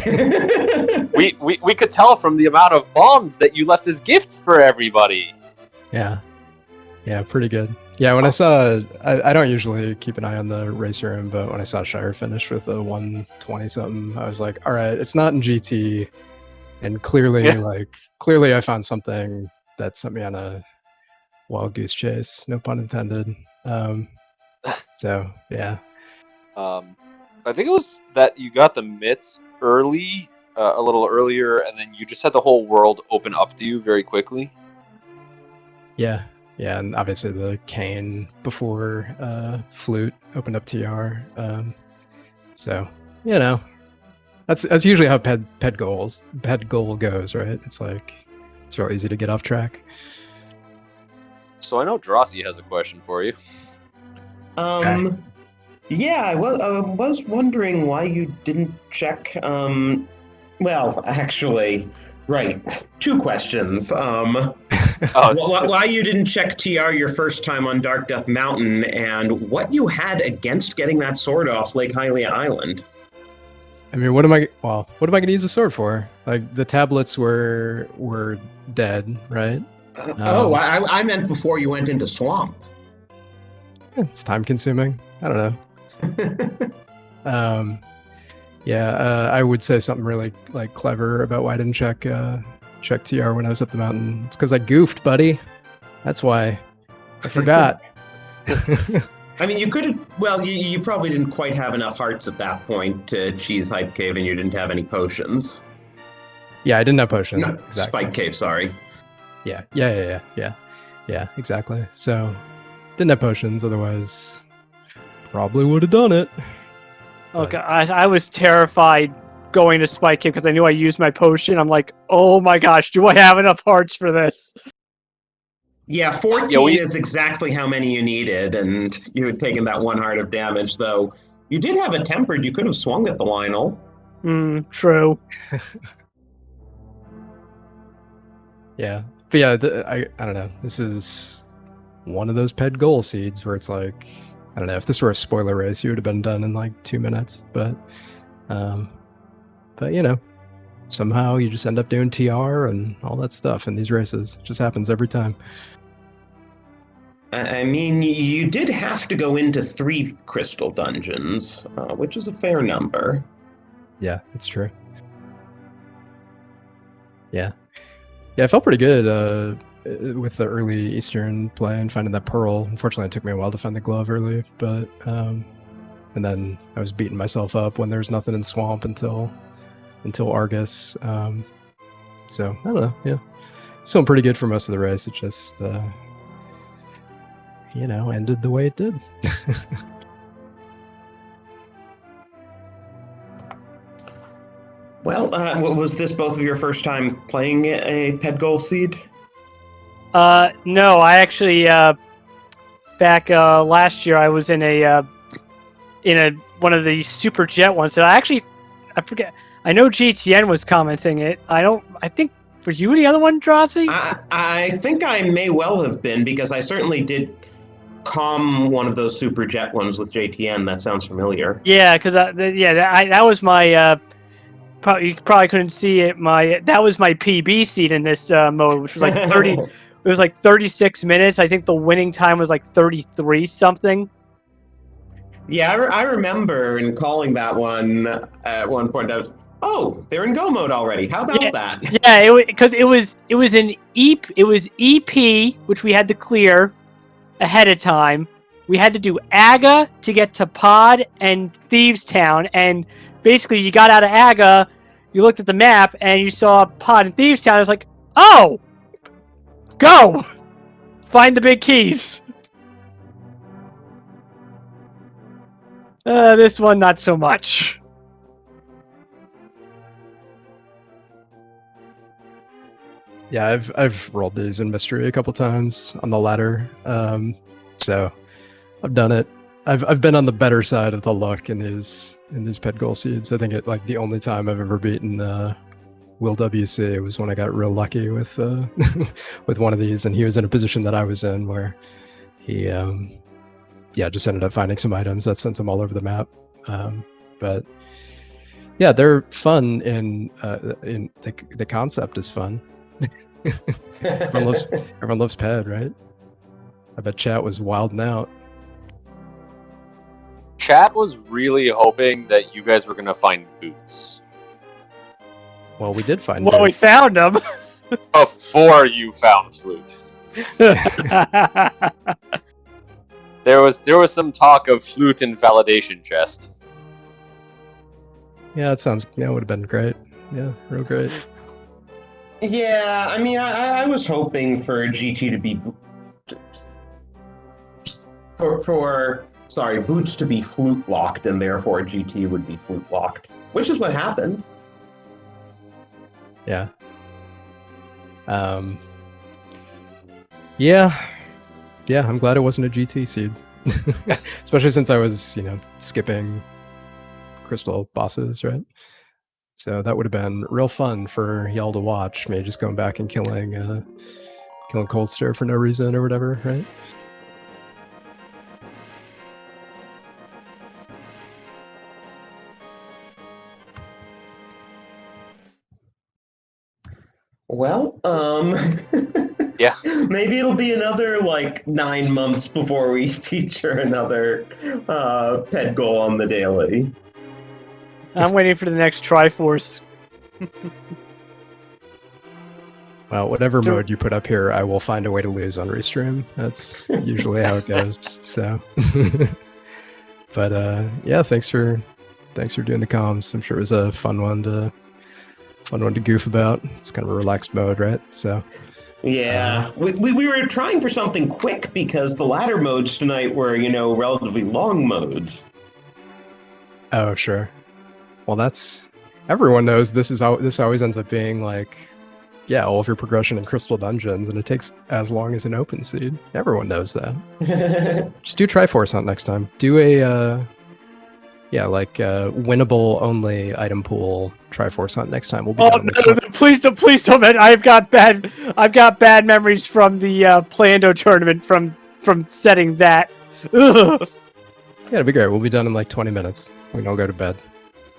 we could tell from the amount of bombs that you left as gifts for everybody. Yeah, pretty good. Yeah, when I saw, I don't usually keep an eye on the race room, but when I saw Shire finish with a 120 something, I was like, all right, it's not in GT, and clearly I found something that sent me on a wild goose chase, no pun intended. So yeah. I think it was that you got the mitts early, a little earlier, and then you just had the whole world open up to you very quickly. Yeah, and obviously the cane before flute opened up TR. So you know, that's usually how ped goal goes, right? It's like it's real easy to get off track. So I know Drossi has a question for you. Okay. Yeah, I was wondering why you didn't check. Well, actually, right. 2 questions. Why you didn't check TR your first time on Dark Death Mountain, and what you had against getting that sword off Lake Hylia Island. I mean, what am I going to use the sword for? Like, the tablets were dead, right? I meant before you went into Swamp. It's time consuming. I don't know. I would say something really like clever about why I didn't check TR when I was up the mountain. It's because I goofed, buddy. That's why. I forgot. I mean, you could have. Well, you probably didn't quite have enough hearts at that point to cheese Hype Cave, and you didn't have any potions. Yeah, I didn't have potions. No, exactly. Spike Cave, sorry. Yeah, exactly. So, didn't have potions, otherwise probably would have done it. Okay, I was terrified going to Spike Cave because I knew I used my potion. I'm like, oh my gosh, do I have enough hearts for this? Yeah, 14 is exactly how many you needed, and you had taken that 1 heart of damage, though. You did have a tempered. You could have swung at the Lionel. True. Yeah, but yeah, I don't know. This is one of those ped goal seeds where it's like, I don't know, if this were a spoiler race, you would have been done in like 2 minutes. But you know, somehow you just end up doing TR and all that stuff in these races. It just happens every time. I mean, you did have to go into 3 crystal dungeons, which is a fair number. Yeah, it's true. Yeah, I felt pretty good with the early Eastern play and finding that pearl. Unfortunately, it took me a while to find the glove early, but and then I was beating myself up when there was nothing in Swamp until Argus. So I don't know. Yeah, it's feeling pretty good for most of the race. It just ended the way it did. Well, was this both of your first time playing a ped goal seed? No, I actually back last year I was in a one of the super jet ones. So I forget. I know GTN was commenting it. I think for you the other one, Drossi? I think I may well have been, because I certainly did one of those super jet ones with JTN. That sounds familiar. Yeah, because that was my. You probably couldn't see it. That was my PB seed in this mode, which was like 30. It was like 36 minutes. I think the winning time was like 33 something. Yeah, I remember in calling that one at one point. I was, they're in go mode already. How about that? Yeah, because it was an EP, which we had to clear ahead of time. We had to do Aga to get to Pod and Thieves Town, and basically you got out of Aga, you looked at the map, and you saw Pod and Thieves Town. I was like, oh, go find the big keys. This one, not so much. Yeah, I've rolled these in mystery a couple times on the ladder, so I've done it. I've been on the better side of the luck in these ped goal seeds. I think the only time I've ever beaten Will WC was when I got real lucky with with one of these, and he was in a position that I was in where he just ended up finding some items that sent him all over the map. But yeah, they're fun, in the concept is fun. everyone loves Ped, right? I bet chat was wilding out. Chat was really hoping that you guys were gonna find boots Well, we did find. Well, we found them before you found flute. There was some talk of flute and validation chest. Yeah, it would have been great. Yeah, real great. Yeah, I mean, I was hoping for GT to be boots to be flute locked, and therefore GT would be flute locked, which is what happened. Yeah. Yeah, I'm glad it wasn't a GT seed. Especially since I was, skipping crystal bosses, right? So that would have been real fun for y'all to watch, me just going back and killing Cold Stare for no reason or whatever, right? Well, Yeah. Maybe it'll be another 9 months before we feature another ped goal on the daily. I'm waiting for the next Triforce. Well, whatever mode you put up here, I will find a way to lose on restream. That's usually how it goes. So, but yeah, thanks for doing the comms. I'm sure it was a fun one to goof about. It's kind of a relaxed mode, right? So. Yeah, we were trying for something quick because the ladder modes tonight were, relatively long modes. Oh, sure. Well, everyone knows this always ends up being all of your progression in Crystal Dungeons, and it takes as long as an open seed. Everyone knows that. Just do Triforce Hunt next time. Do a winnable only item pool Triforce Hunt next time. We'll be no, please don't, man. I've got bad memories from the Plando tournament from setting that. Ugh. Yeah, it'll be great. We'll be done in 20 minutes. We can all go to bed.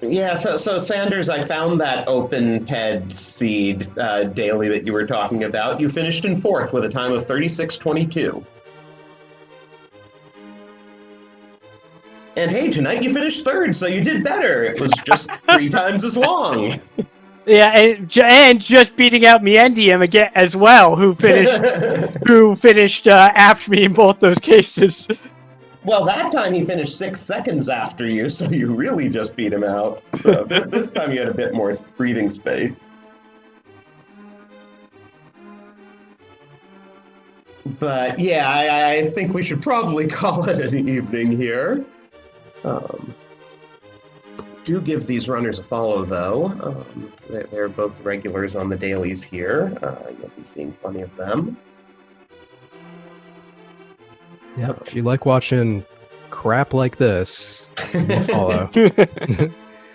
Yeah, so Sanders, I found that open ped seed daily that you were talking about. You finished in 4th with a time of 36:22. And hey, tonight you finished 3rd, so you did better. It was just 3 times as long. Yeah, and just beating out Miendium again as well, who finished after me in both those cases. Well, that time he finished 6 seconds after you, so you really just beat him out. So this time you had a bit more breathing space. But yeah, I think we should probably call it an evening here. Do give these runners a follow, though. They're both regulars on the dailies here. You'll be seeing plenty of them. Yep, if you like watching crap like this, follow.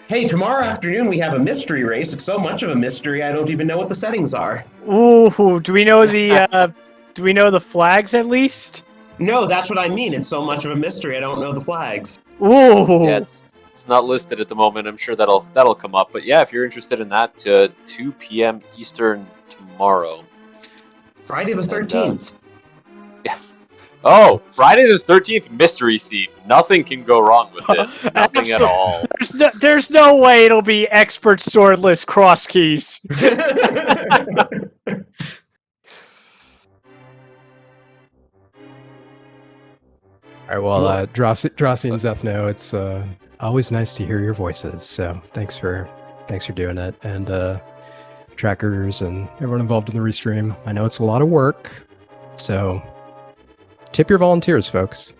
Hey, tomorrow afternoon we have a mystery race. It's so much of a mystery, I don't even know what the settings are. Ooh, do we know the flags at least? No, that's what I mean. It's so much of a mystery. I don't know the flags. Ooh. Yeah, it's not listed at the moment. I'm sure that'll come up. But yeah, if you're interested in that, 2 p.m. Eastern tomorrow. Friday the And, 13th. Yeah. Oh, Friday the 13th mystery seed. Nothing can go wrong with this. Nothing at all. There's no way it'll be expert swordless cross keys. All right, well, Drossi and Zethno, it's always nice to hear your voices. So thanks for doing it, and trackers and everyone involved in the restream. I know it's a lot of work, so tip your volunteers, folks.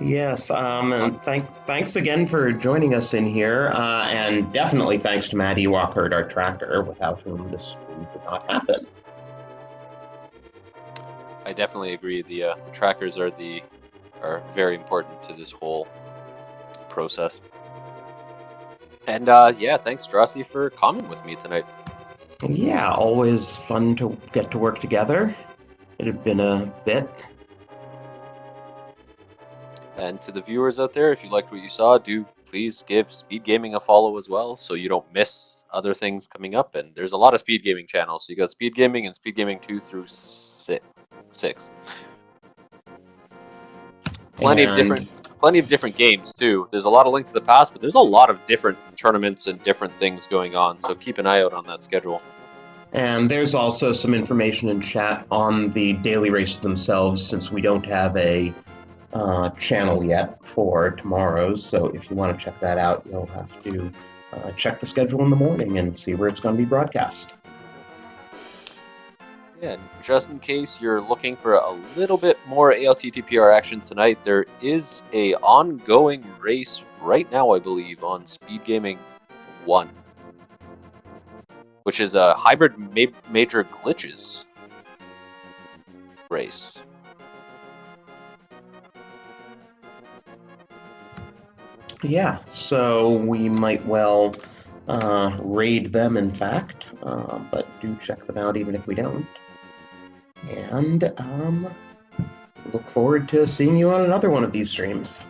Yes, and thanks again for joining us in here, and definitely thanks to Matt Ewok, our tracker, without whom this stream could not happen. I definitely agree. The trackers are very important to this whole process. And yeah, thanks, Drossi, for coming with me tonight. Yeah, always fun to get to work together. It had been a bit. And to the viewers out there, if you liked what you saw, do please give Speed Gaming a follow as well, so you don't miss other things coming up. And there's a lot of Speed Gaming channels. So you got Speed Gaming and Speed Gaming 2 through 6. Plenty of different games too. There's a lot of Link to the Past, but there's a lot of different tournaments and different things going on. So keep an eye out on that schedule. And there's also some information in chat on the daily race themselves, since we don't have a channel yet for tomorrow's. So if you want to check that out, you'll have to check the schedule in the morning and see where it's going to be broadcast. Yeah, just in case you're looking for a little bit more ALTTPR action tonight, there is a ongoing race right now, I believe, on Speed Gaming 1, which is a hybrid major glitches race. Yeah, so we might well raid them, in fact, but do check them out even if we don't. And look forward to seeing you on another one of these streams.